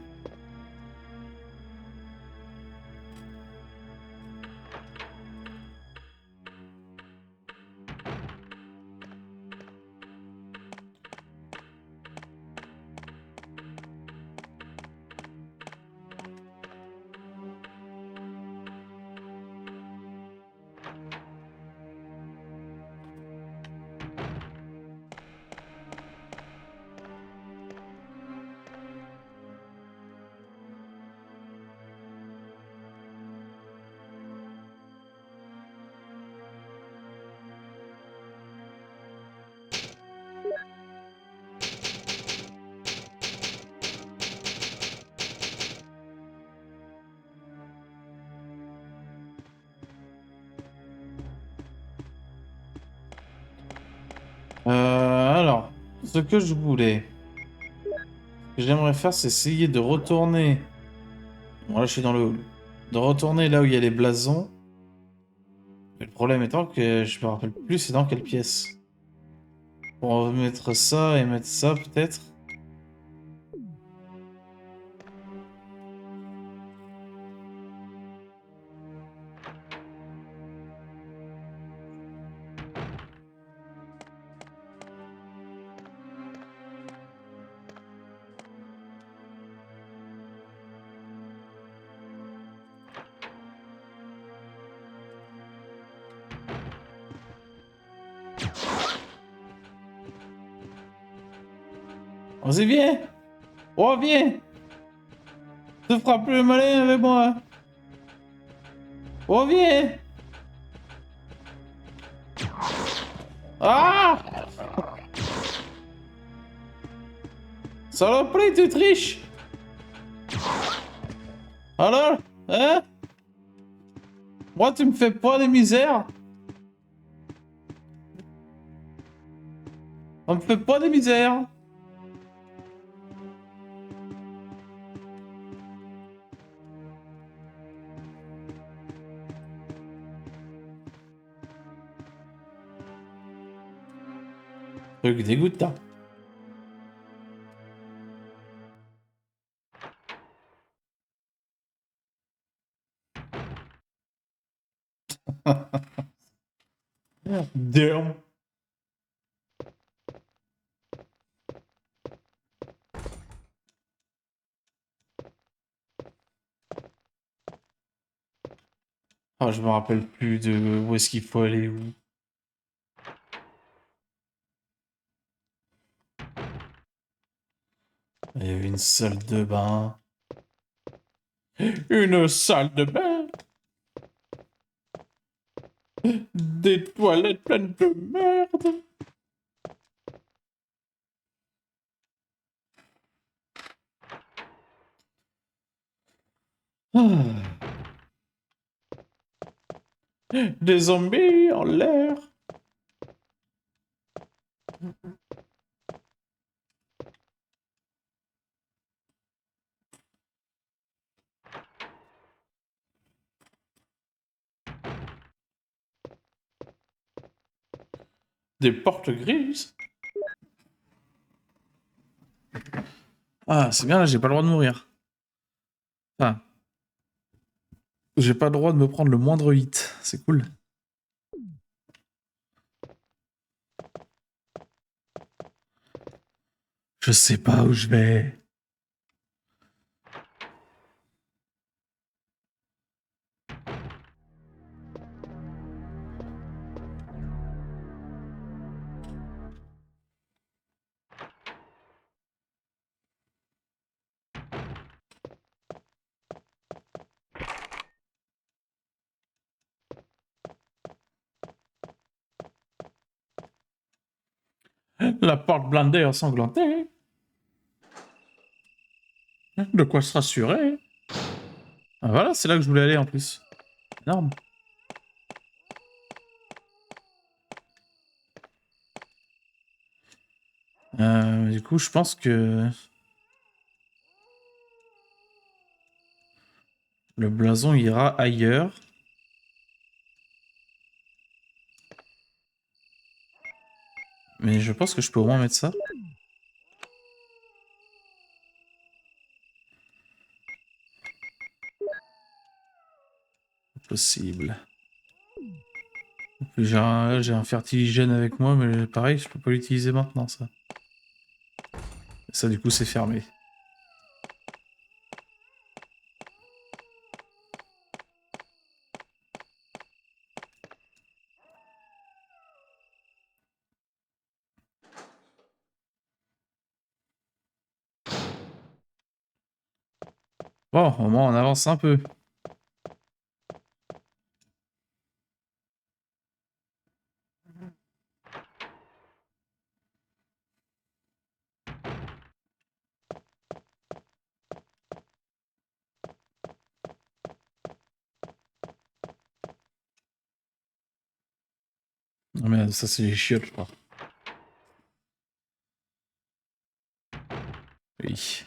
Alors, ce que je voulais, ce que j'aimerais faire, c'est essayer de retourner. Bon, là, je suis dans le hall. De retourner là où il y a les blasons. Mais le problème étant que je me rappelle plus c'est dans quelle pièce. Pour mettre ça et mettre ça, peut-être. Vas-y, viens! Oh, viens! Te feras plus le malin avec moi! Oh, viens! Ah! Saloperie, tu triches! Alors? Hein? Moi, tu me fais pas des misères? On me fait pas des misères! Truc dégoûtant. Damn. Ah, je me rappelle plus de où est-ce qu'il faut aller où. Il y avait une salle de bain. Une salle de bain. Des toilettes pleines de merde. Ah. Des zombies en l'air. Des portes grises. Ah, c'est bien, là, j'ai pas le droit de mourir. Enfin, j'ai pas le droit de me prendre le moindre hit. C'est cool. Je sais pas où je vais. La porte blindée ensanglantée. De quoi se rassurer. Ah, voilà, c'est là que je voulais aller en plus. Énorme. Du coup, je pense que le blason ira ailleurs. Mais je pense que je peux au moins mettre ça. Possible. J'ai un fertiligène avec moi, mais pareil, je peux pas l'utiliser maintenant, ça. Et ça, du coup, c'est fermé. Bon, au moins, on avance un peu. Oh merde, ça, c'est les chiottes, je crois. Oui.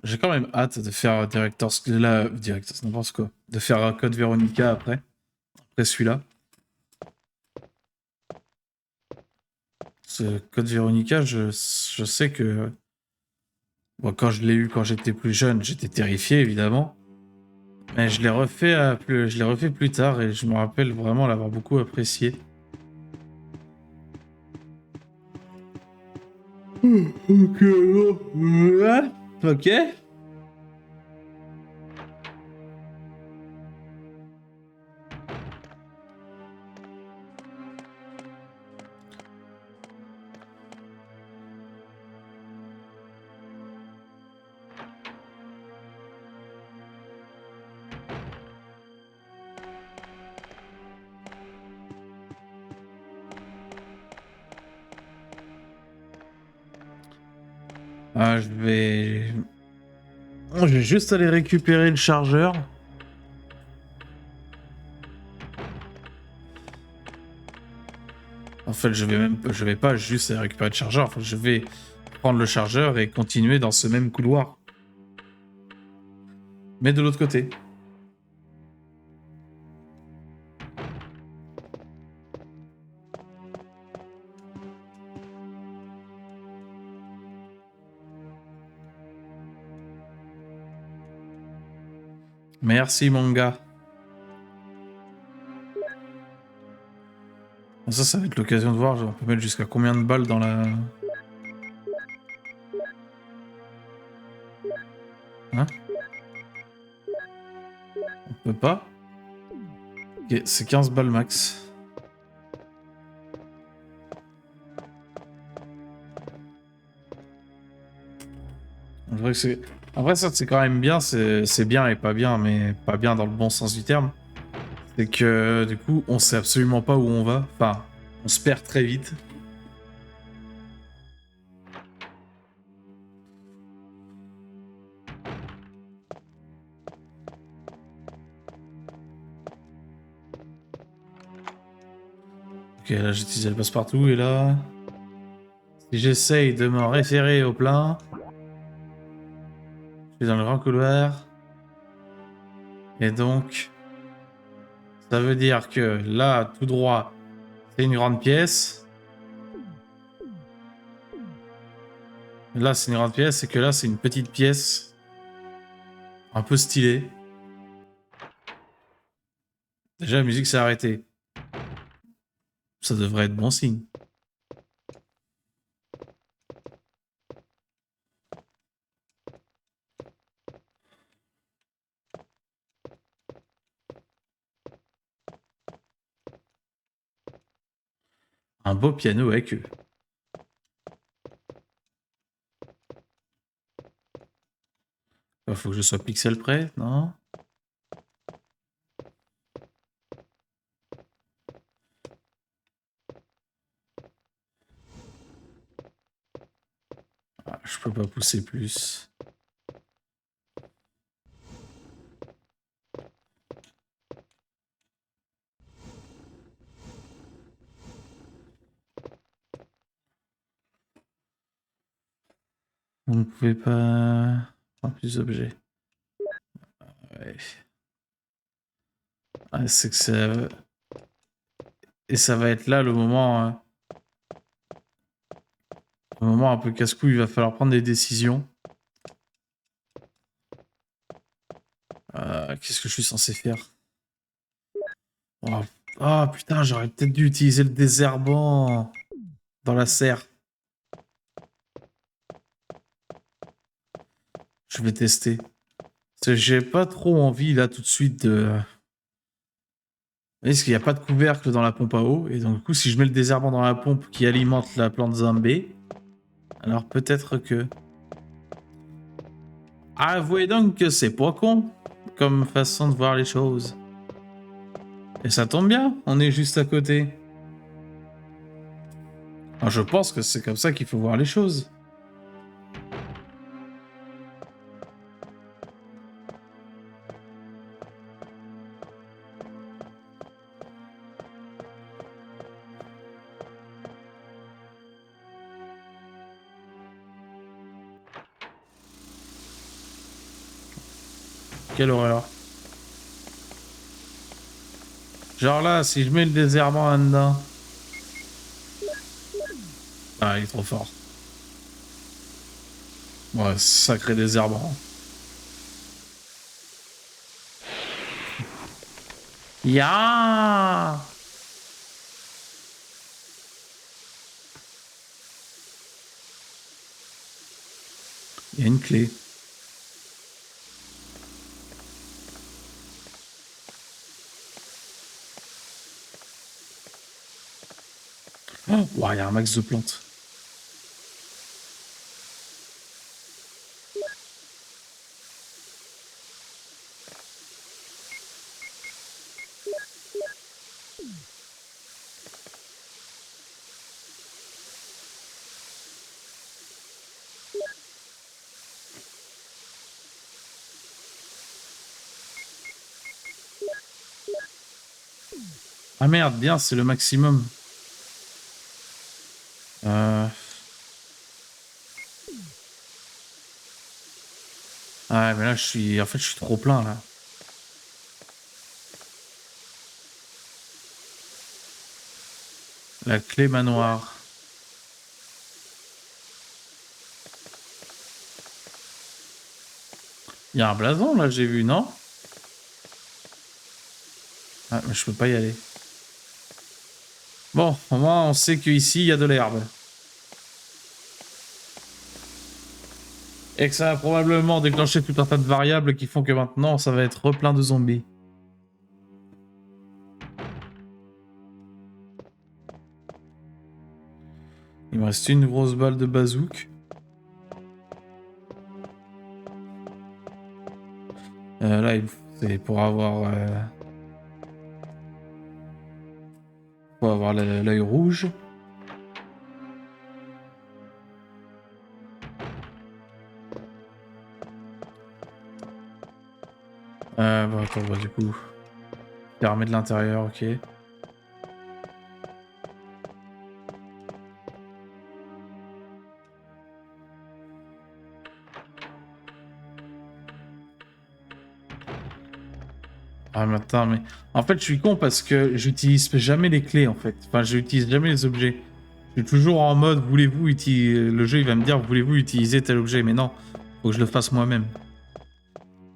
J'ai quand même hâte de faire Director's... Director's, n'importe quoi. De faire Code Veronica après. Après celui-là. Ce Code Veronica, je sais que... Bon, quand je l'ai eu quand j'étais plus jeune, j'étais terrifié, évidemment. Mais je l'ai refait plus tard et je me rappelle vraiment l'avoir beaucoup apprécié. Ok. Ok. Ah, je vais... Je vais juste aller récupérer le chargeur. En fait, je vais pas juste aller récupérer le chargeur. Enfin, je vais prendre le chargeur et continuer dans ce même couloir. Mais de l'autre côté. Merci, mon gars. Ça va être l'occasion de voir. On peut mettre jusqu'à combien de balles dans la... Hein? On peut pas? Ok, c'est 15 balles max. Je dirais que c'est... Après, ça, c'est quand même bien, c'est bien et pas bien, mais pas bien dans le bon sens du terme. C'est que, du coup, on sait absolument pas où on va. Enfin, on se perd très vite. Ok, là, j'ai utilisé le passe-partout, et là... Si j'essaye de me référer au plein... Je suis dans le grand couloir. Et donc... Ça veut dire que là, tout droit, c'est une grande pièce. Là, c'est une grande pièce, et que là, c'est une petite pièce. Un peu stylée. Déjà, la musique s'est arrêtée. Ça devrait être bon signe. Un beau piano avec eux. Faut que je sois pixel près, non? Ah, je peux pas pousser plus. Vous ne pouvez pas... prendre plus d'objets. Ouais. Ah, c'est que ça... Et ça va être là le moment... le moment un peu casse-couille, il va falloir prendre des décisions. Qu'est-ce que je suis censé faire? Oh, ah, putain, j'aurais peut-être dû utiliser le désherbant dans la serre. Je vais tester. Parce que j'ai pas trop envie là tout de suite de... Parce qu'il n'y a pas de couvercle dans la pompe à eau. Et donc du coup, si je mets le désherbant dans la pompe qui alimente la plante zombie, alors peut-être que... Avouez donc que c'est pas con comme façon de voir les choses. Et ça tombe bien, on est juste à côté. Alors, je pense que c'est comme ça qu'il faut voir les choses. Quelle horreur. Genre là, si je mets le désherbant là-dedans... Ah, il est trop fort. Ouais, sacré désherbant. Ya. Il y a une clé. Oh, ouais, il y a un max de plantes. Ah merde, bien, c'est le maximum. Ah, mais là, je suis... En fait, je suis trop plein, là. La clé manoir. Il y a un blason, là, j'ai vu, non? Ah, mais je peux pas y aller. Bon, au moins, on sait qu'ici, il y a de l'herbe. Et que ça va probablement déclencher tout un tas de variables qui font que maintenant, ça va être plein de zombies. Il me reste une grosse balle de bazouk. Là, c'est pour avoir l'œil rouge. Bon, attends, bah, du coup, fermé de l'intérieur, ok. Ah, mais attends, mais en fait, je suis con parce que j'utilise jamais les clés en fait. Enfin, j'utilise jamais les objets. Je suis toujours en mode, voulez-vous utiliser. Le jeu, il va me dire, voulez-vous utiliser tel objet? Mais non, faut que je le fasse moi-même.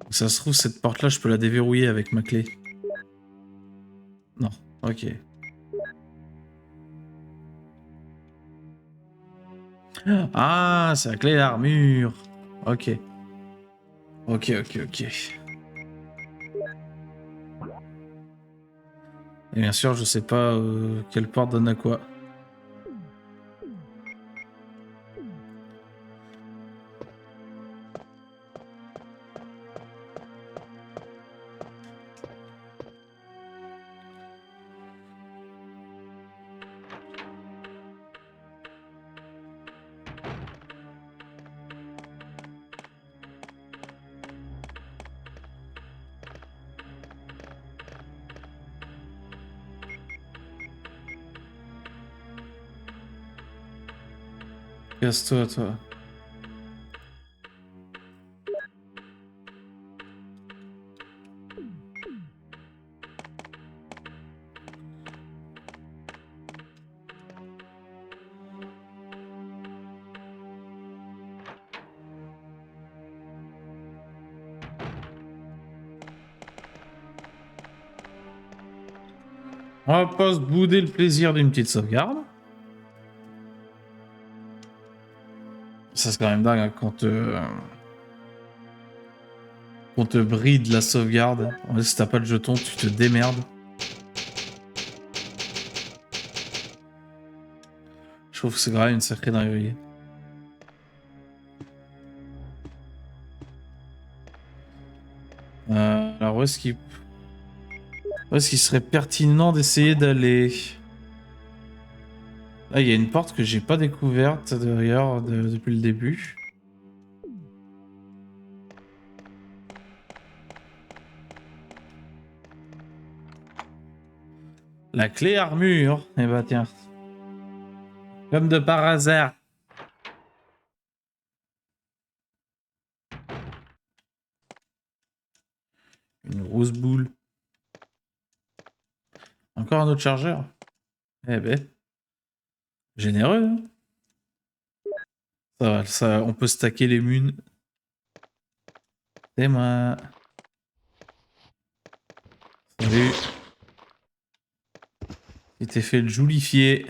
Donc, ça se trouve, cette porte-là, je peux la déverrouiller avec ma clé. Non, ok. Ah, c'est la clé d'armure. Ok. Ok, ok, ok. Et bien sûr, je sais pas quelle porte donne à quoi. Casse-toi, toi. On va pas se bouder le plaisir d'une petite sauvegarde. Ça c'est quand même dingue hein, quand te bride la sauvegarde. Si t'as pas de jeton, tu te démerdes. Je trouve que c'est quand même une sacrée dinguerie. Alors où est-ce qu'il serait pertinent d'essayer d'aller? Là, il y a une porte que j'ai pas découverte d'ailleurs depuis le début. La clé armure. Eh bah tiens. Comme de par hasard. Une grosse boule. Encore un autre chargeur. Eh ben. Généreux, hein. Ça va, ça, on peut stacker les munes. C'est moi. Salut. Il t'est fait le joulifier.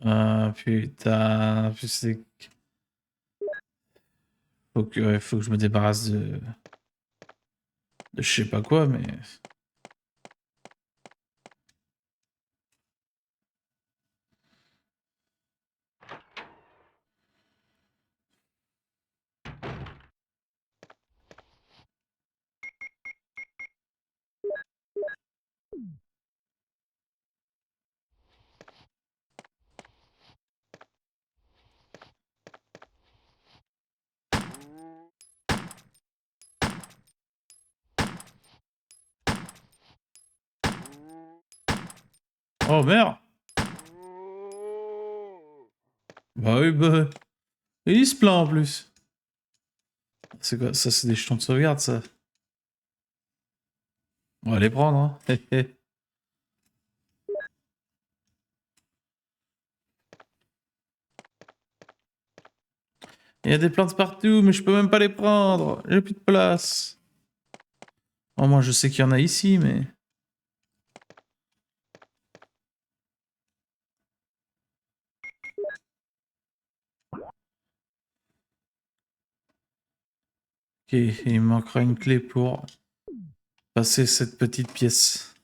Ah putain. Faut que je me débarrasse de je sais pas quoi, mais. Oh merde! Bah oui, bah. Et il se plaint en plus. C'est quoi? Ça, c'est des jetons de sauvegarde, ça. On va les prendre, hein. Il y a des plantes partout, mais je peux même pas les prendre. J'ai plus de place. Au moins, je sais qu'il y en a ici, mais. Ok, il me manquera une clé pour passer cette petite pièce.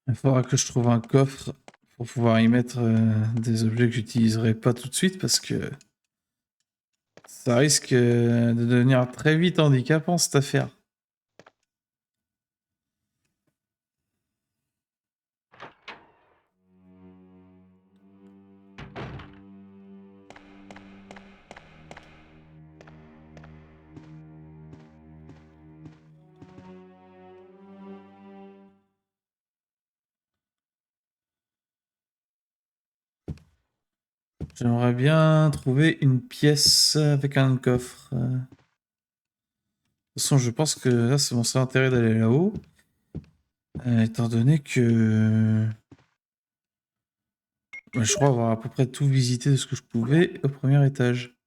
Il faudra que je trouve un coffre pour pouvoir y mettre des objets que j'utiliserai pas tout de suite parce que ça risque de devenir très vite handicapant cette affaire. J'aimerais bien trouver une pièce avec un coffre. De toute façon, je pense que là, c'est mon seul intérêt d'aller là-haut. Étant donné que... je crois avoir à peu près tout visité de ce que je pouvais au premier étage.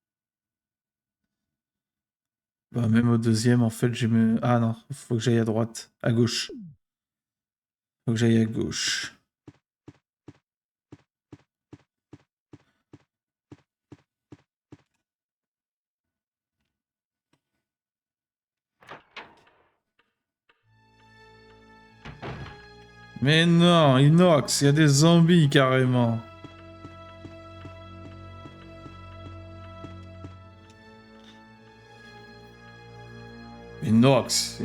Bah, même au deuxième, en fait, j'ai me... Ah non, faut que j'aille à droite. À gauche. Faut que j'aille à gauche. Mais non, Inox, il y a des zombies carrément. Inox,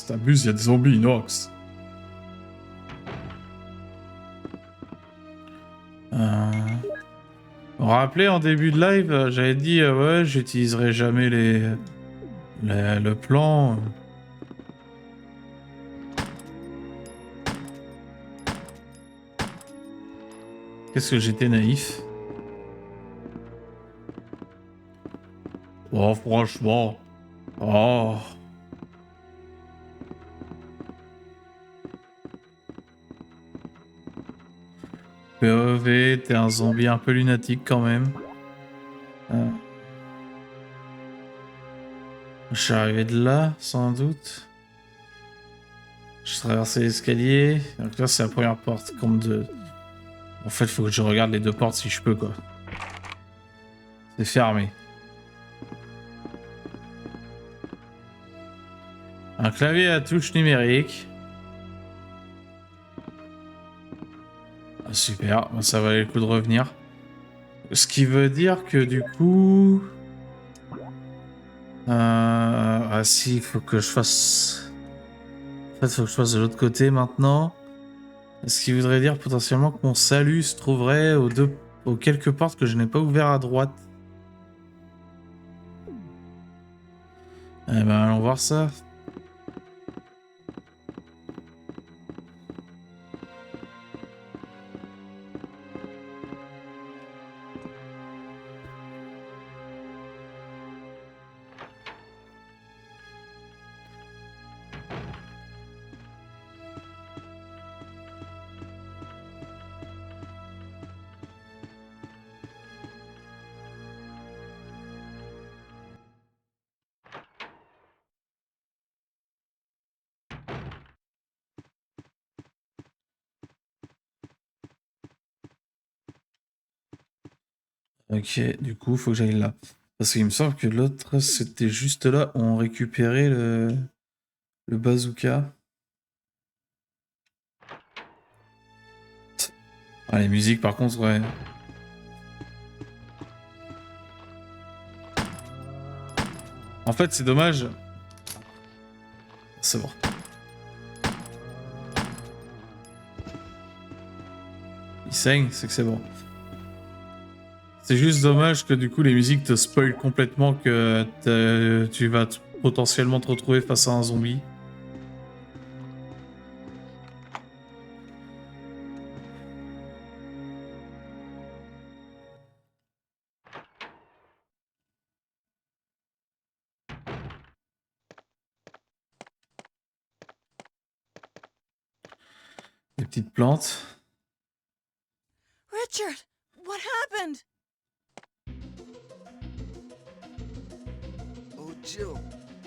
t'abuses, il y a des zombies, Inox. Vous vous rappelez, en début de live, j'avais dit ouais, j'utiliserai jamais le plan. Qu'est-ce que j'étais naïf. Oh, franchement. Oh. POV, t'es un zombie un peu lunatique quand même. Je suis arrivé de là, sans doute. Je traversé l'escalier. Donc là, c'est la première porte. Comme de... En fait, faut que je regarde les deux portes si je peux, quoi. C'est fermé. Un clavier à touche numérique. Ah, super, ça valait le coup de revenir. Ce qui veut dire que du coup... Ah si, il faut que je fasse... En fait, il faut que je fasse de l'autre côté maintenant. Ce qui voudrait dire potentiellement que mon salut se trouverait aux quelques portes que je n'ai pas ouvertes à droite. Eh ben, allons voir ça. Ok, du coup, faut que j'aille là. Parce qu'il me semble que l'autre, c'était juste là où on récupérait le bazooka. Ah, les musiques, par contre, ouais. En fait, c'est dommage. C'est bon. Il saigne, c'est que c'est bon. C'est juste dommage que du coup les musiques te spoilent complètement que tu vas potentiellement te retrouver face à un zombie. Des petites plantes. Richard, what happened? Oh, Jill,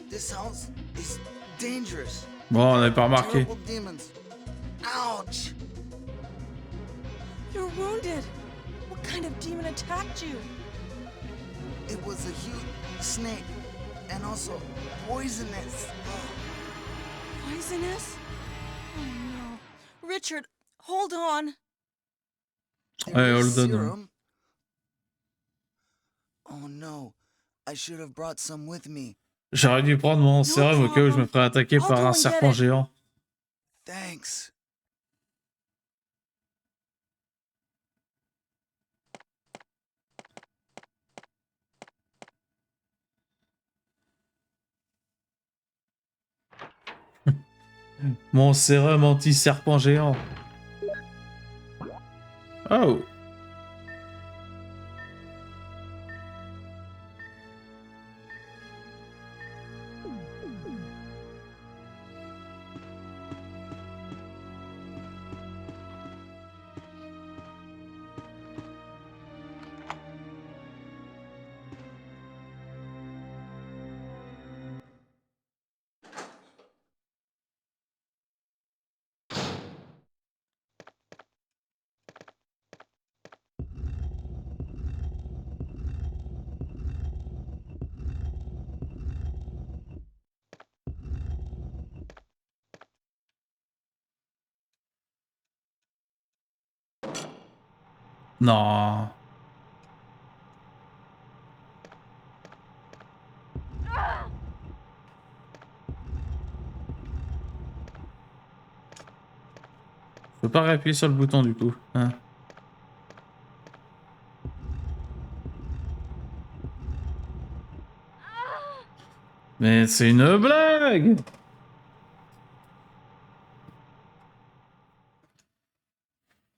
This house is dangerous. Bon, on n'avait pas remarqué. Terrible demons. Ouch! You're wounded. What kind of demon attacked you? It was a huge snake, and also poisonous. Poisonous? Oh no. Richard, hold on. There Hey, is hold on. serum. Oh no, I should have brought some with me. J'aurais dû prendre mon sérum au cas où je me ferais attaquer I'll par go un and get serpent it. géant. Thanks. Mon sérum anti-serpent géant. Oh. Non. Je peux pas réappuyer sur le bouton du coup. Hein. Mais c'est une blague!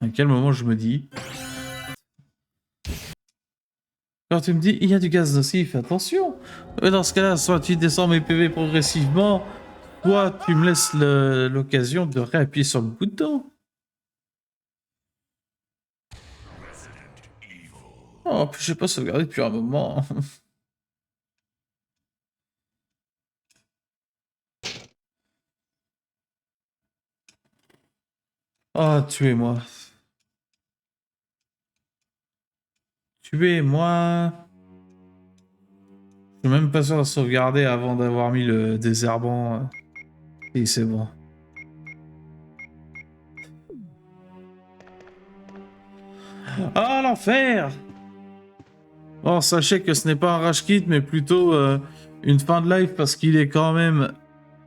À quel moment je me dis... Quand tu me dis, il y a du gaz nocif, attention! Mais dans ce cas-là, soit tu descends mes PV progressivement, soit tu me laisses l'occasion de réappuyer sur le bouton. Oh, puis j'ai pas sauvegardé depuis un moment. Ah, tuez-moi. Tuez-moi. Je suis même pas sûr de sauvegarder avant d'avoir mis le désherbant. Et c'est bon. Ah, l'enfer! Bon, sachez que ce n'est pas un rage kit, mais plutôt une fin de live parce qu'il est quand même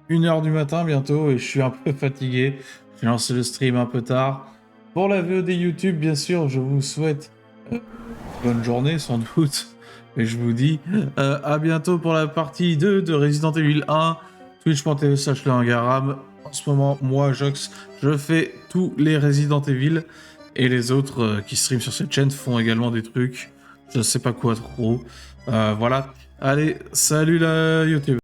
1h du matin bientôt et je suis un peu fatigué. J'ai lancé le stream un peu tard. Pour la VOD YouTube, bien sûr, je vous souhaite bonne journée sans doute. Et je vous dis à bientôt pour la partie 2 de Resident Evil 1. Twitch.tv/lehangaram. En ce moment, moi, Jox, je fais tous les Resident Evil. Et les autres qui streament sur cette chaîne font également des trucs. Je sais pas quoi trop. Voilà. Allez, salut la YouTube.